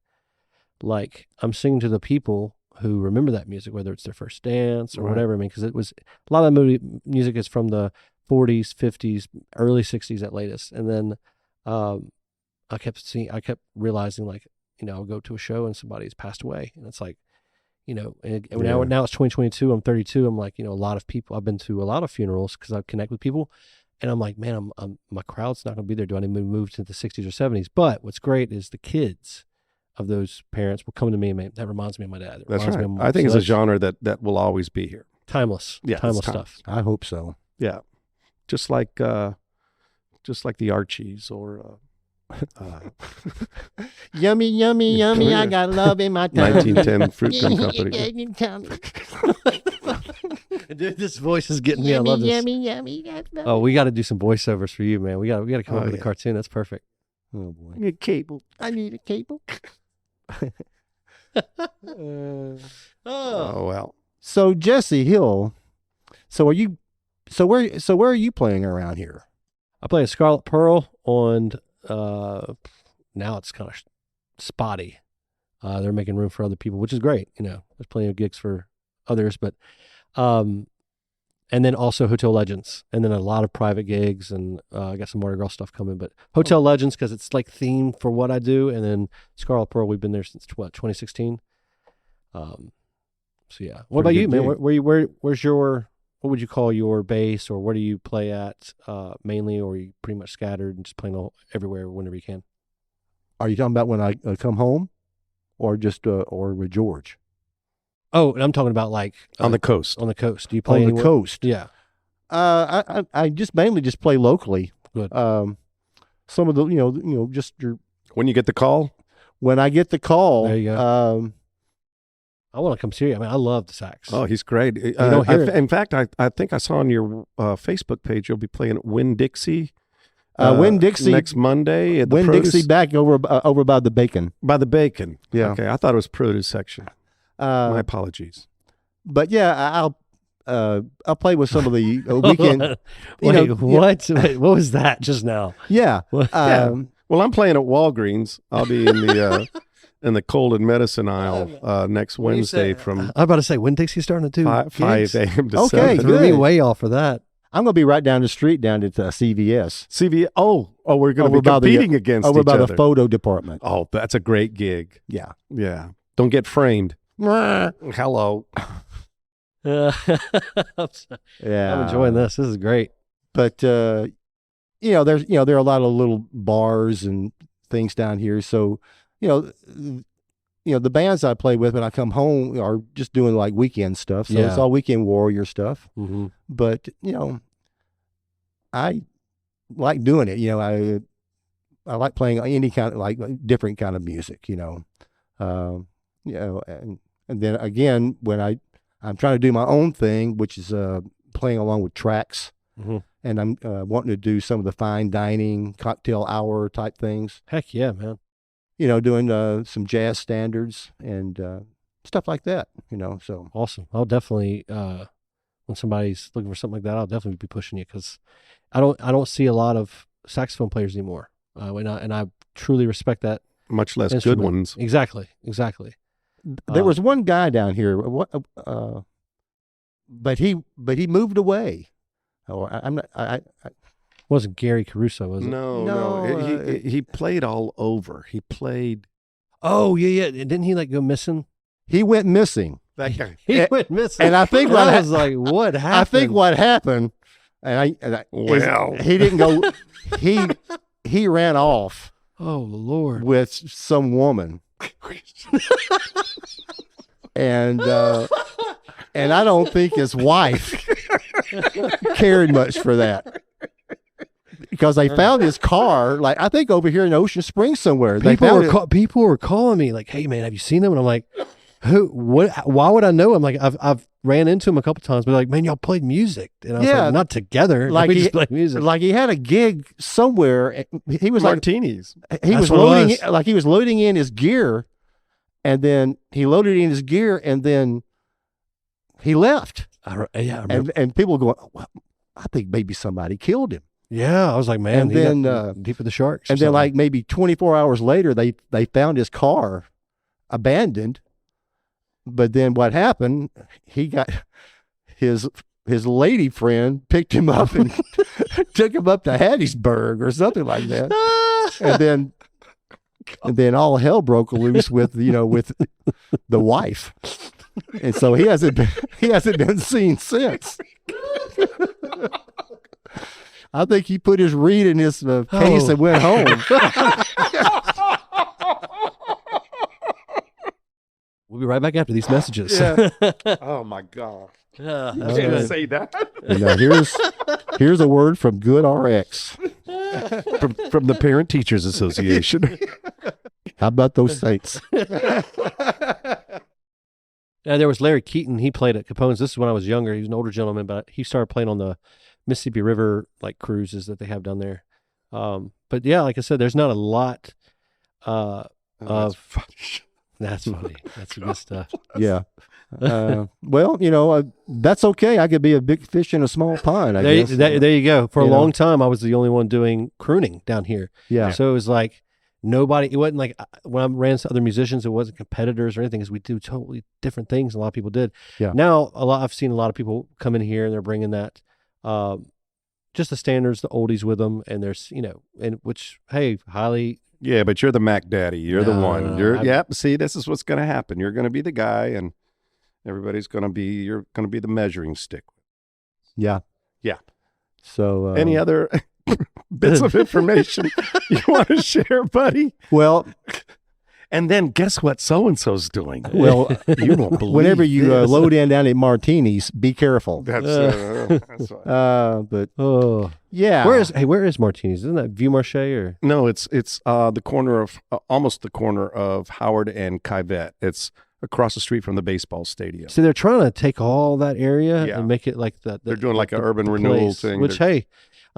like I'm singing to the people who remember that music, whether it's their first dance or Right. whatever. I mean, because it was a lot of that music is from the 40s, 50s, early 60s at latest. And then I kept realizing, like, I'll go to a show and somebody's passed away, and it's like, and now it's 2022. I'm 32. I'm like, a lot of people. I've been to a lot of funerals because I connect with people, and I'm like, man, my crowd's not going to be there. Do I need to move to the 60s or 70s? But what's great is the kids of those parents will come to me and that reminds me of my dad. It That's reminds me right. of my- I think so it's a that's genre that will always be here. timeless. Yeah, it's timeless timeless. stuff. I hope so. Yeah, just like the Archies or Yummy, yummy, yummy. I got love in my tummy. 1910 Fruit Gum Company. Dude, this voice is getting me. I love this. Yummy. Oh, we got to do some voiceovers for you, man. We got to come Oh, up with yeah. a cartoon. That's perfect. Oh boy. Need cable. I need a cable. Oh, Oh well. So Jesse Hill, so where are you playing around here? I play a Scarlet Pearl on. Now it's kind of spotty. They're making room for other people, which is great. There's plenty of gigs for others, but and then also Hotel Legends, and then a lot of private gigs, and I got some Mardi Gras stuff coming. But Hotel Legends because it's like themed for what I do, and then Scarlet Pearl, we've been there since 2016. So yeah, what about Pretty you, good man? gig. Where's your what would you call your base, or where do you play at mainly, or are you pretty much scattered and just playing everywhere whenever you can? Are you talking about when I come home, or just or with George Oh, and I'm talking about like On the coast. On the coast. Do you play on the anywhere? coast? Yeah. I just mainly just play locally. Good. Some of the just When you get the call, when I get the call. There you go. I want to come see you. I mean, I love the sax. oh, he's great. don't hear it. In fact, I think I saw on your Facebook page you'll be playing at Win Dixie. Win Dixie next Monday. At the Win produce- Dixie back over by the bacon. by the bacon. Yeah. Okay, I thought it was produce section. My apologies. But yeah, I'll play with some of the weekend. Wait, know, what? Wait, what was that just now? Yeah. Yeah. Well, I'm playing at Walgreens. I'll be in the in the cold and medicine aisle next What do you Wednesday say? from I'm about to say, when Dixie starting to do 5 gigs? a.m. to Okay, 7. Threw me good. way off for that. I'm gonna be right down the street down at CVS CV. Oh, we're going to Over be by the- competing against over each by other. the photo department. Oh, that's a great gig. Yeah. Yeah. Don't get framed. Hello. I'm Yeah. enjoying this. This is great. But there are a lot of little bars and things down here. So, the bands I play with when I come home are just doing like weekend stuff. So it's Yeah. all weekend warrior stuff. Mm-hmm. But I like doing it. I like playing any kind of like different kind of music. you know, and then again, when I'm trying to do my own thing, which is playing along with tracks, Mm-hmm. and I'm wanting to do some of the fine dining, cocktail hour type things. Heck yeah, man. You know, doing some jazz standards and stuff like that. You know, so Awesome. I'll definitely, when somebody's looking for something like that, I'll definitely be pushing you because I don't see a lot of saxophone players anymore. And I truly respect that. Much less instrument. good ones. Exactly. there was one guy down here, but he moved away. Oh, I'm not. Wasn't Gary Caruso, was it? No. He played all over. He played. Oh yeah. Didn't he like go missing? He went missing. That guy. He went missing. And I think I was like, what happened? I think what happened, Well. he didn't go. He ran off Oh Lord. with some woman, and I don't think his wife cared much for that, because they found his car, like I think over here in Ocean Springs somewhere. People were calling me like, "Hey man, have you seen him?" And I'm like, "Who? What? Why would I know him?" Like I've ran into him a couple times, but like, "Man, y'all played music," and I was like, "Not together. Like we he, just played music." like he had a gig somewhere. He was Martinis. he was That's what it loading was. like he was loading in his gear, and then he loaded in his gear, and then he left. Yeah, I remember. And people going, well, I think maybe somebody killed him. Yeah, I was like, man, And he then, got deep with the sharks. or And then, something. like maybe 24 hours later, they found his car abandoned. But then what happened? He got his lady friend picked him up and took him up to Hattiesburg or something like that. And then all hell broke loose with the wife. And so he hasn't been seen since. I think he put his reed in his case and went home. We'll be right back after these messages. Yeah. Oh my God. Yeah, You that's can't good. say that. And now here's a word from Good RX. From the Parent Teachers Association. How about those Saints? There was Larry Keaton. He played at Capone's. This is when I was younger. He was an older gentleman, but he started playing on the Mississippi River like cruises that they have down there. But yeah, like I said, there's not a lot of. That's funny. That's good stuff. Yeah. Well, that's okay. I could be a big fish in a small pond, I guess. There you go. For a You know. long time, I was the only one doing crooning down here. Yeah. So it was like nobody. It wasn't like when I ran to other musicians, it wasn't competitors or anything, because we do totally different things. A lot of people did. Yeah. Now I've seen a lot of people come in here and they're bringing that, just the standards, the oldies with them, and there's and which highly. Yeah, but you're the Mac Daddy. You're the one. No, See, this is what's going to happen. You're going to be the guy, and everybody's going to be. You're going to be the measuring stick. Yeah. Yeah. So Any other bits of information you want to share, buddy? well, And then guess what so-and-so's doing? well, You won't believe whenever you this. load in down at Martinis, be careful. That's right. But Oh, yeah. where is Martinis? Isn't that View Marche or? No, it's the corner of almost the corner of Howard and Kivette. It's across the street from the baseball stadium. See, they're trying to take all that area Yeah. and make it like the They're doing like an the urban renewal place, thing. Which I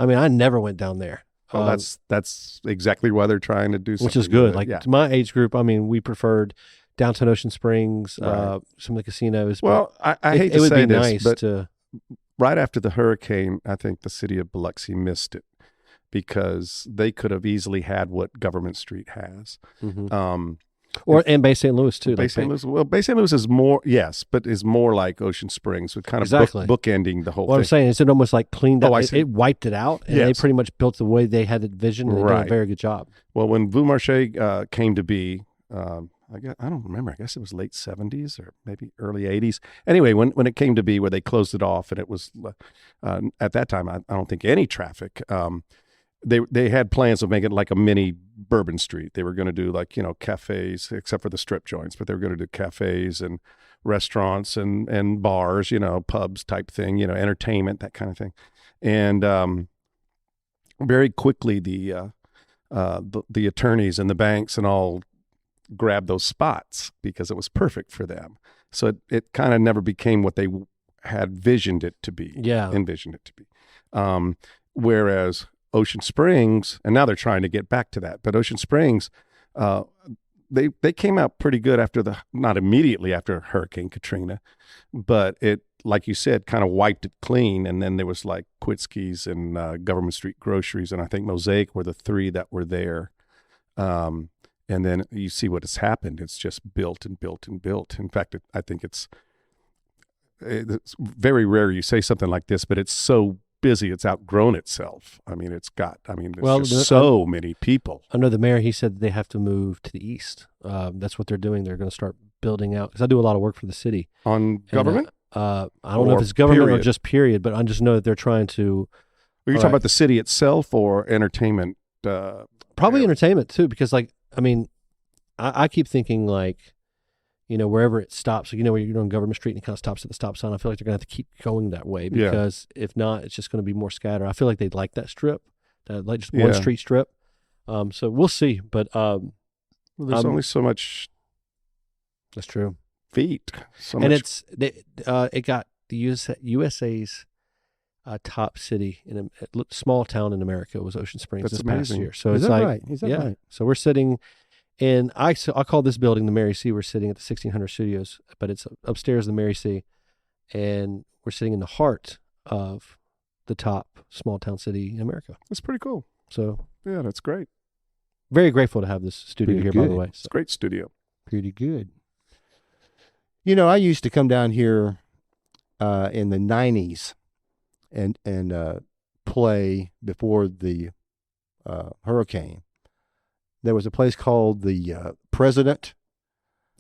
mean, I never went down there. Oh, that's exactly why they're trying to do something. Which is good. with it. Like yeah. to my age group, I mean, we preferred downtown Ocean Springs, Right. some of the casinos. Well, I hate it to would say be this, nice but to. right after the hurricane, I think the city of Biloxi missed it because they could have easily had what Government Street has. Mhm. And Bay St. Louis too. Bay like St. Louis. Well, Bay St. Louis is more, yes, but is more like Ocean Springs with kind of Exactly. bookending the whole What thing. I'm saying is, it almost like cleaned Oh, up. I It, see. it wiped it out, and they Yes. pretty much built the way they had it envisioned. And they did a Right. very good job. Well, when Vue Marche came to be, I don't remember. I guess it was late 70s or maybe early 80s. Anyway, when it came to be where they closed it off, and it was at that time, I don't think any traffic. They had plans of making it like a mini Bourbon Street. They were going to do like, cafes, except for the strip joints, but they were going to do cafes and restaurants and bars, pubs type thing, entertainment, that kind of thing. And very quickly, the attorneys and the banks and all grab those spots because it was perfect for them. So it kind of never became what they had envisioned it to be. Whereas Ocean Springs, and now they're trying to get back to that, but Ocean Springs, they came out pretty good after not immediately after Hurricane Katrina, but it, like you said, kind of wiped it clean. And then there was like Quitski's and Government Street Groceries, and I think Mosaic were the three that were there. And then you see what has happened. It's just built and built and built. In fact, I think it's very rare you say something like this, but it's so busy, it's outgrown itself. I mean, there's just so many people. I know the mayor, he said they have to move to the east. That's what they're doing. They're going to start building out, because I do a lot of work for the city. On government? I don't know if it's government or just period, but I just know that they're trying to. Are you talking about the city itself or entertainment? Probably entertainment too, because I keep thinking wherever it stops, where you're on Government Street and it kind of stops at the stop sign, I feel like they're going to have to keep going that way, because if not, it's just going to be more scattered. I feel like they'd like that strip, just one street strip. So we'll see, but there's only so much. That's true. Feet, it got the USA's top city in a small town in America was Ocean Springs. That's this amazing. Past year. So Is that right? So we're sitting. And I call this building the Mary C. We're sitting at the 1600 Studios, but it's upstairs the Mary C. And we're sitting in the heart of the top small town city in America. That's pretty cool. So yeah, that's great. Very grateful to have this studio here, by the way. It's a great studio. Pretty good. I used to come down here in the 90s and play before the hurricane. There was a place called the President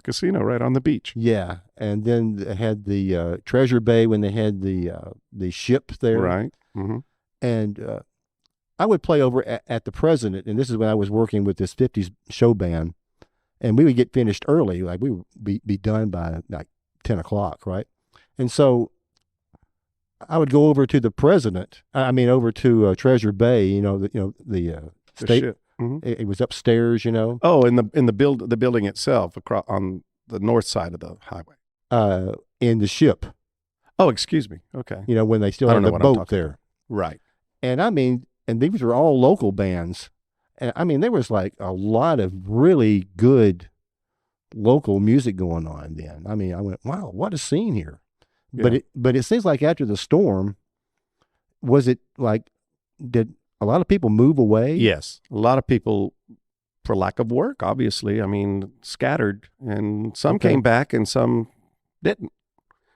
Casino right on the beach. Yeah, and then they had the Treasure Bay when they had the ship there. Right. Mm-hmm. And I would play over at the President, and this is when I was working with this 50s show band, and we would get finished early, like we would be done by like 10 o'clock, right? And so I would go over to the President. Over to Treasure Bay. The state. Ship. Mm-hmm. It was upstairs, Oh, in the building itself, across on the north side of the highway. In the ship. Oh, excuse me. Okay. When they still had the boat there. Right. And and these were all local bands. And there was like a lot of really good local music going on then. I went, wow, what a scene here. Yeah. But it seems like after the storm, was it like, did a lot of people move away? Yes. A lot of people, for lack of work, obviously, scattered, and some came back and some didn't.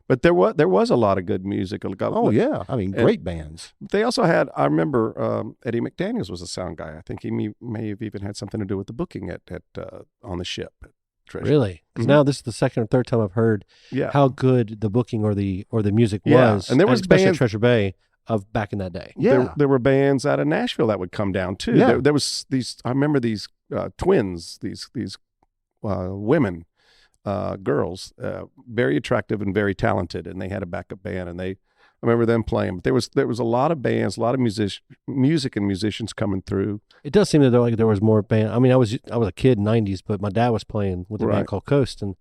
But there was a lot of good music. Oh, yeah. Great bands. They also had, I remember Eddie McDaniels was a sound guy. I think he may have even had something to do with the booking at on the ship. Really? Because now this is the second or third time I've heard how good the booking or the music was. And there was especially bands, at Treasure Bay of back in that day. Yeah. There were bands out of Nashville that would come down too. Yeah. There was these, I remember these twins, these women, girls, very attractive and very talented, and they had a backup band, and I remember them playing. But there was a lot of bands, a lot of music and musicians coming through. It does seem that there was more band. I was a kid in the 90s, but my dad was playing with a band called Coast, and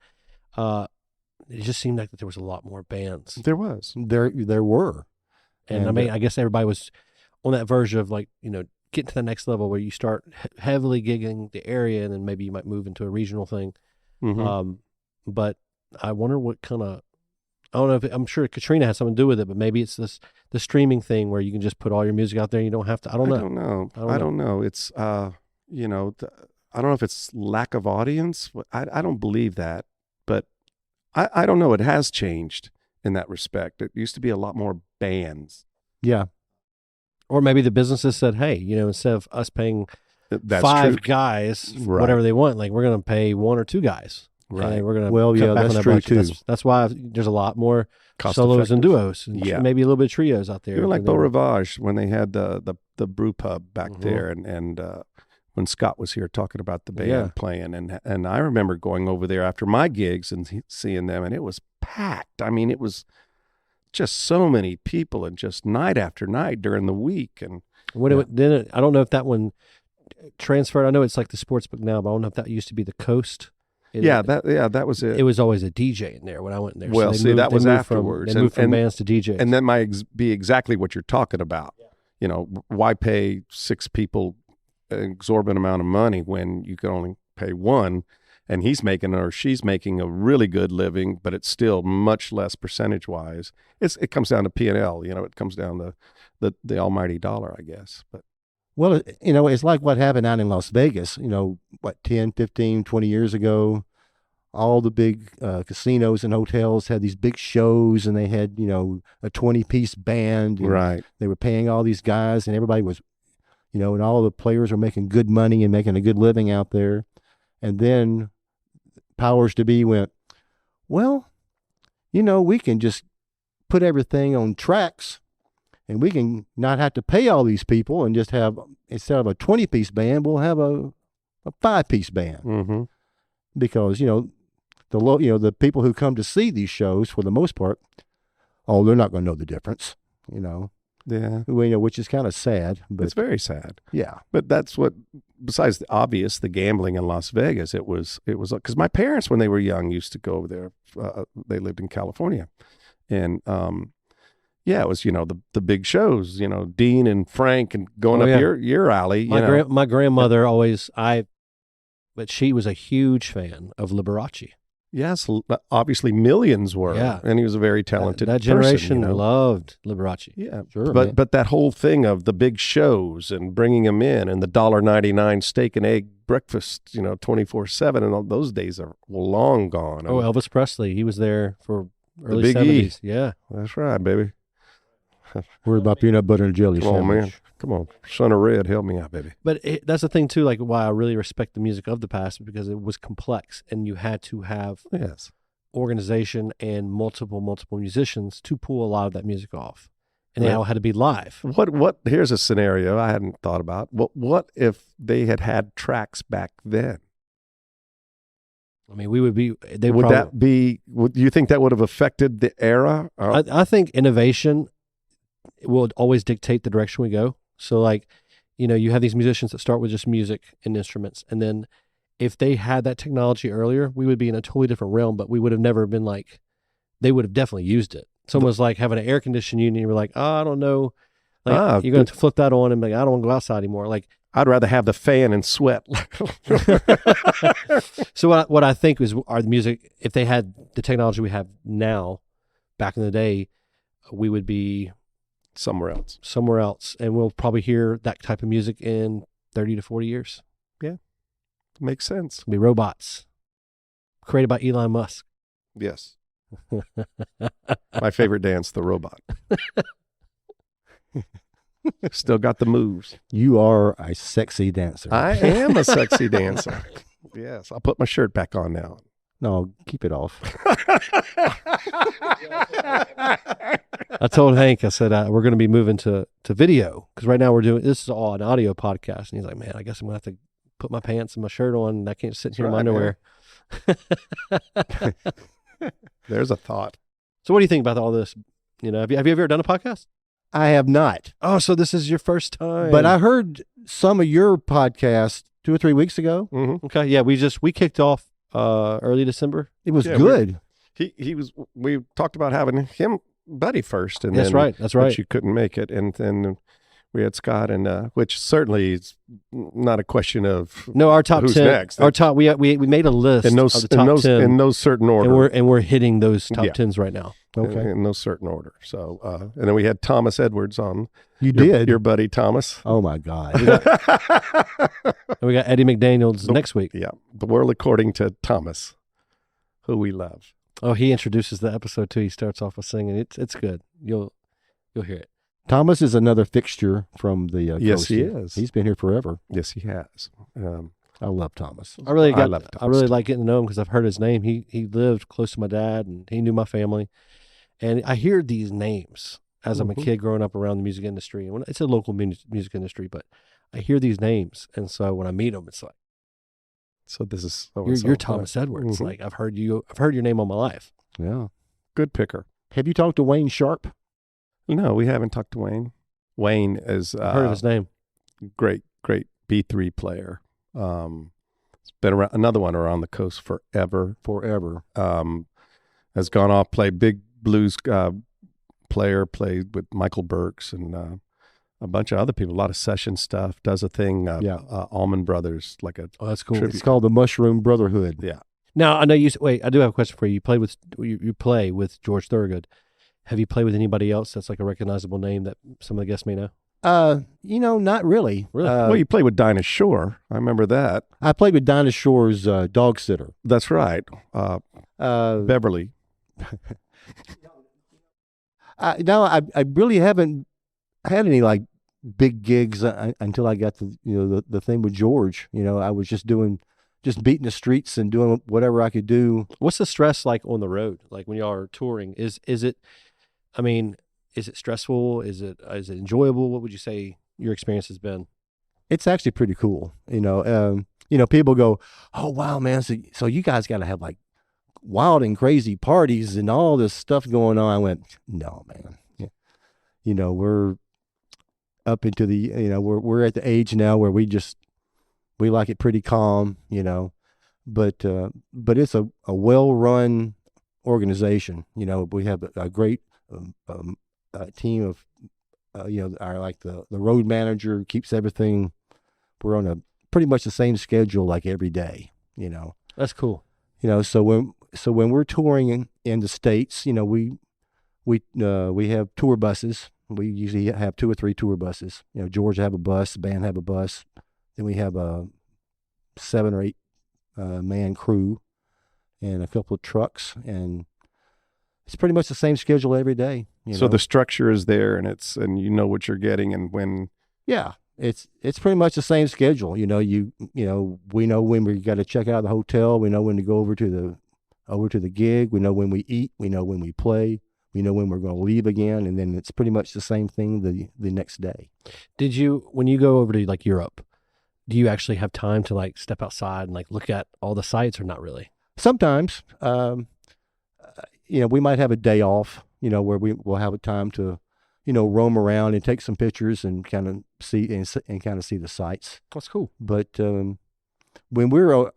it just seemed like that there was a lot more bands. There was. There were. And I guess everybody was on that verge of getting to the next level where you start heavily gigging the area, and then maybe you might move into a regional thing. Mm-hmm. But I wonder what kind of, I don't know I'm sure Katrina has something to do with it, but maybe it's the streaming thing where you can just put all your music out there and you don't have to, I don't know. I don't know. It's, I don't know if it's lack of audience. I don't believe that, but I don't know. It has changed in that respect. It used to be a lot more bands. Yeah. Or maybe the businesses said, hey, instead of us paying That's 5 true. guys, Right. whatever they want, like we're going to pay 1 or 2 guys. Right. And we're going to cut back on that's that true budget. too. That's why there's a lot more Cost solos and effective. duos, and Yeah. maybe a little bit of trios out there. Even like Beau Rivage when they had the brew pub back Mhm. there, and when Scott was here talking about the band Yeah. playing, and I remember going over there after my gigs and seeing them, and it was packed. It was just so many people, and just night after night during the week. And I don't know if that one transferred. I know it's like the sports book now, but I don't know if that used to be the Coast That was it. It was always a DJ in there when I went in there. Well, they see, that was they moved afterwards. They moved from bands to DJs. And that might be exactly what you're talking about. Yeah. You know, why pay 6 people an exorbitant amount of money when you can only pay one, and he's making or she's making a really good living, but it's still much less percentage-wise. It comes down to P&L. You know, it comes down to the almighty dollar, I guess. But Well, you know, it's like what happened out in Las Vegas, you know, 10, 15, 20 years ago. All the big casinos and hotels had these big shows, and they had, you know, a 20-piece band. And right. They were paying all these guys, and everybody was, you know, and all the players were making good money and making a good living out there. And then powers to be went, well, you know, we can just put everything on tracks, and we can not have to pay all these people and just have, instead of a 20-piece band, we'll have a 5-piece band. Mm-hmm. Because, you know, the people who come to see these shows, for the most part, they're not going to know the difference, you know. Yeah. You know, which is kind of sad. But it's very sad. Yeah. But that's what, besides the obvious, the gambling in Las Vegas, it was because my parents, when they were young, used to go over there. They lived in California. And, yeah, it was, you know, the big shows, you know, Dean and Frank and going up your alley. My grandmother always, but she was a huge fan of Liberace. Yes, obviously millions were. Yeah. And he was a very talented That generation person, you know? Loved Liberace. Yeah. Sure, but that whole thing of the big shows and bringing them in and the $1.99 steak and egg breakfast, you know, 24/7, and all those days are long gone. Oh, Elvis Presley, he was there for early Big E. 70s. Yeah. That's right, baby. Where's my peanut butter and jelly Come on, sandwich? man. Come on. Son of Red, help me out, baby. But that's the thing, too, like why I really respect the music of the past, because it was complex, and you had to have Yes. organization and multiple musicians to pull a lot of that music off. And Right. it all had to be live. What here's a scenario I hadn't thought about. What if they had tracks back then? I mean, we would be, they Would probably, that be, do you think that would have affected the era? Or- I think innovation will always dictate the direction we go. So, like, you know, you have these musicians that start with just music and instruments, and then if they had that technology earlier, we would be in a totally different realm, but we would have never been like, they would have definitely used it. It's almost like having an air conditioning unit, and you were like, I don't know. Like, you're going to flip that on and be like, I don't want to go outside anymore. Like, I'd rather have the fan and sweat. so what I think is our music, if they had the technology we have now, back in the day, we would be somewhere else. And we'll probably hear that type of music in 30 to 40 years. Makes sense. It'll be robots created by Elon Musk. Yes. My favorite dance, the robot. Still got the moves. You are a sexy dancer. I am a sexy dancer. Yes. I'll put my shirt back on now. No, keep it off. I told Hank, I said, we're going to be moving to video, because right now this is all an audio podcast. And he's like, man, I guess I'm going to have to put my pants and my shirt on, and I can't sit here in my underwear. There's a thought. So what do you think about all this? You know, have you ever done a podcast? I have not. Oh, so this is your first time. But I heard some of your podcasts 2 or 3 weeks ago. Mm-hmm. Okay, yeah, we kicked off early December. It was good. We talked about having him buddy first, and That's then, right. but you couldn't make it, and then we had Scott, and which certainly is not a question of our top who's 10. next. Our top we made a list in of the top 10 in no certain order, and we're hitting those top 10s right now. Okay. in no certain order. So, and then we had Thomas Edwards on. Your buddy Thomas. Oh my God. And we got Eddie McDaniels next week. Yeah, the world according to Thomas, who we love. Oh, he introduces the episode too. He starts off with singing. It's good. You'll hear it. Thomas is another fixture from the yes, coast he here. is. He's been here forever. Yes, he has. I love Thomas. I really Thomas. like getting to know him because I've heard his name. He lived close to my dad, and he knew my family. And I hear these names as I'm a kid growing up around the music industry. And it's a local music industry, but I hear these names, and so when I meet them, it's like, so this is you're Thomas Edwards. Like I've heard your name all my life. Yeah. Good picker. Have you talked to Wayne Sharp? No, we haven't talked to Wayne. Wayne is I've heard of his name. great B3 player. It's been around, another one around the coast forever. Has gone off, played big blues player, played with Michael Burks and a bunch of other people, a lot of session stuff, does a thing, Allman Brothers, like a Oh, that's cool. tribute. It's called the Mushroom Brotherhood. Yeah. Now I know you. Wait, I do have a question for you. You play with George Thorogood. Have you played with anybody else that's like a recognizable name that some of the guests may know? Not really. Really? Well, you played with Dinah Shore. I remember that. I played with Dinah Shore's dog sitter. That's right. Beverly. I really haven't had any like big gigs until I got the thing with George. I was just beating the streets and doing whatever I could do. What's the stress like on the road? Like when y'all are touring, is it? I mean, is it stressful? Is it enjoyable? What would you say your experience has been? It's actually pretty cool. People go, "Oh wow, man! So you guys got to have like wild and crazy parties and all this stuff going on." I went, "No, man. We're up into the we're at the age now where we like it pretty calm, but it's a well-run organization. We have a great team of the road manager keeps everything. We're on a pretty much the same schedule like every day. That's cool. So when we're touring in the States, we have tour buses. We usually have 2 or 3 tour buses. George have a bus, the band have a bus. Then we have a 7 or 8 man crew and a couple of trucks, and it's pretty much the same schedule every day. So the structure is there, and you know what you're getting and when. Yeah, it's pretty much the same schedule. We know when we got to check out of the hotel. We know when to go over to the gig. We know when we eat. We know when we play. We know when we're going to leave again, and then it's pretty much the same thing the next day. When you go over to like Europe, do you actually have time to like step outside and like look at all the sites, or not really? Sometimes, we might have a day off, where we'll have a time to, roam around and take some pictures and kind of see the sights. That's cool. But when we're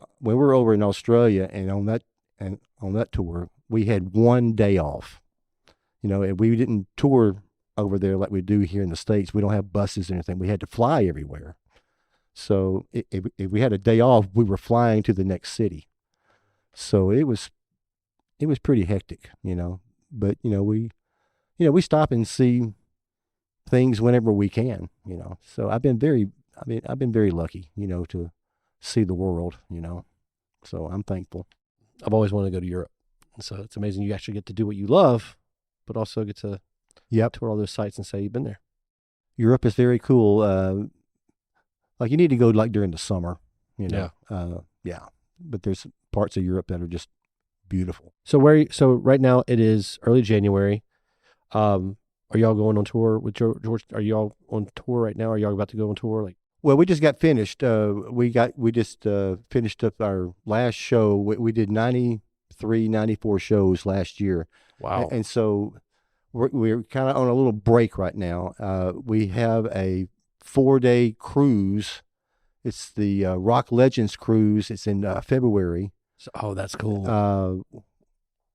over in Australia and on that tour, we had one day off. And we didn't tour over there like we do here in the States. We don't have buses or anything. We had to fly everywhere. So if we had a day off, we were flying to the next city. So it was pretty hectic, But we stop and see things whenever we can, So I've been very lucky, to see the world, So I'm thankful. I've always wanted to go to Europe, so it's amazing you actually get to do what you love, but also get to tour all those sites and say you've been there. Europe is very cool. Like you need to go like during the summer, But there's parts of Europe that are just beautiful. So right now it is early January. Are y'all going on tour with George? Are y'all on tour right now? Are y'all about to go on tour? Well, we just got finished. We just finished up our last show. We did 93, 94 shows last year. Wow. And so we're kind of on a little break right now. We have a 4-day cruise. It's the Rock Legends cruise. It's in February. Oh, that's cool.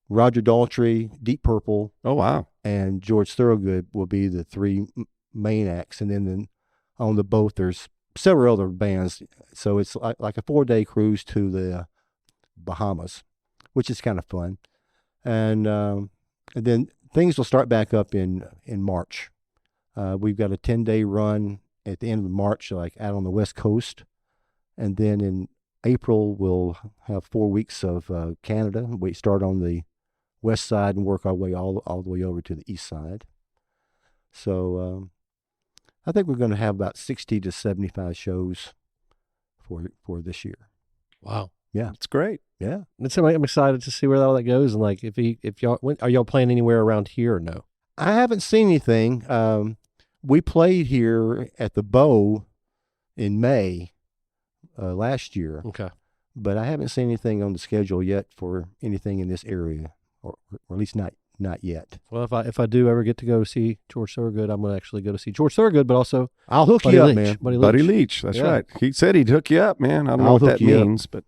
Roger Daltrey, Deep Purple. Oh, wow. And George Thorogood will be the 3 main acts. And then on the boat, there's several other bands. So it's like a 4-day cruise to the Bahamas, which is kind of fun. And then things will start back up in March. We've got a 10-day run at the end of March, like out on the West Coast. And then in April, we'll have 4 weeks of Canada. We start on the west side and work our way all the way over to the east side. So I think we're going to have about 60 to 75 shows for this year. Wow. Yeah. It's great. Yeah. I'm excited to see where all that goes. And like, if y'all, are y'all playing anywhere around here or no? I haven't seen anything. We played here at the Bow in May last year. Okay. But I haven't seen anything on the schedule yet for anything in this area, or at least not not yet. Well, if I do ever get to go see George Thorogood, I'm gonna actually go to see George Thorogood, but also I'll hook Buddy you up, Leach. man. Buddy Leach. That's Yeah. right. He said he'd hook you up, man. I don't know I'll what that hook you up. means, but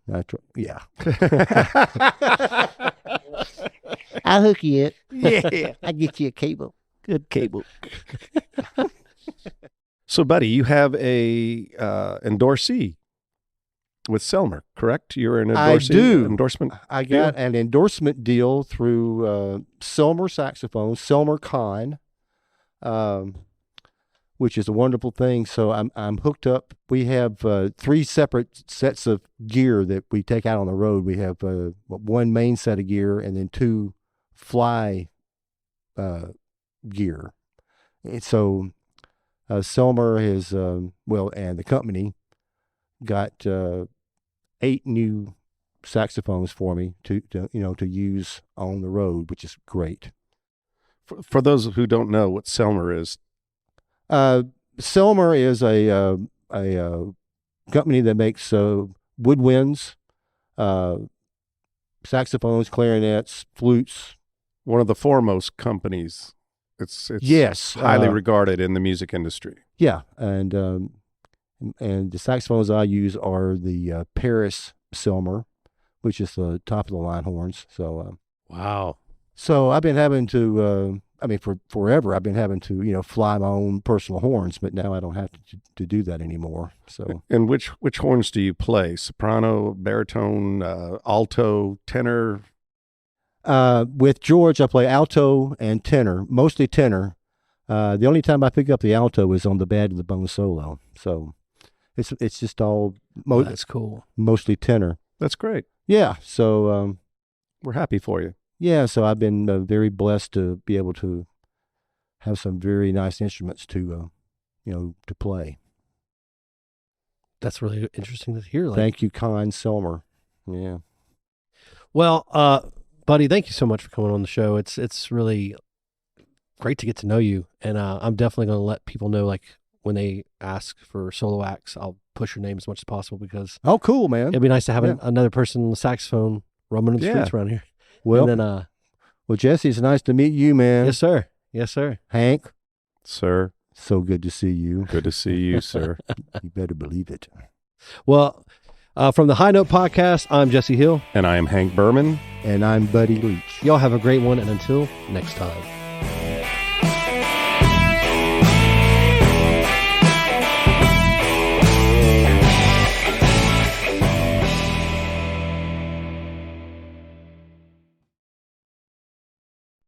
Yeah. I'll hook you up. yeah. I'll get you a cable. Good cable. So, Buddy, you have a endorsee with Selmer, correct? You're an I endorsee, do. endorsement. I got an endorsement deal through Selmer Saxophone, Selmer Con, which is a wonderful thing. So I'm hooked up. We have 3 separate sets of gear that we take out on the road. We have one main set of gear and then 2 fly gear. And so Selmer has, and the company got 8 new saxophones for me to use on the road, which is great. For those who don't know what Selmer is, Selmer is a company that makes woodwinds, saxophones, clarinets, flutes. one of the foremost companies. It's Yes, highly regarded in the music industry. Yeah, and the saxophones I use are the Paris Selmer, which is the top of the line horns. So Wow. so I've been having to. For forever, I've been having to, fly my own personal horns, but now I don't have to do that anymore. So, And which horns do you play? Soprano, baritone, alto, tenor? with George, I play alto and tenor, mostly tenor. The only time I pick up the alto is on the Bad to the Bone solo. So, it's just all That's cool. mostly tenor. That's great. Yeah. So, We're happy for you. yeah. So I've been very blessed to be able to have some very nice instruments to play. That's really interesting to hear. Thank you, Con Selmer. Yeah. Well, Buddy, thank you so much for coming on the show. It's really great to get to know you, and I'm definitely going to let people know, like, when they ask for solo acts, I'll push your name as much as possible because Oh, cool, man. it'd be nice to have Yeah. another person on the saxophone roaming in the Yeah. streets around here. Well, And then, well, Jesse, it's nice to meet you, man. yes, sir. Yes, sir. Hank, Sir, so good to see you. good to see you, sir. You better believe it. Well, from the High Note Podcast, I'm Jesse Hill. And I am Hank Berman. And I'm Buddy Leach. Y'all have a great one, and until next time.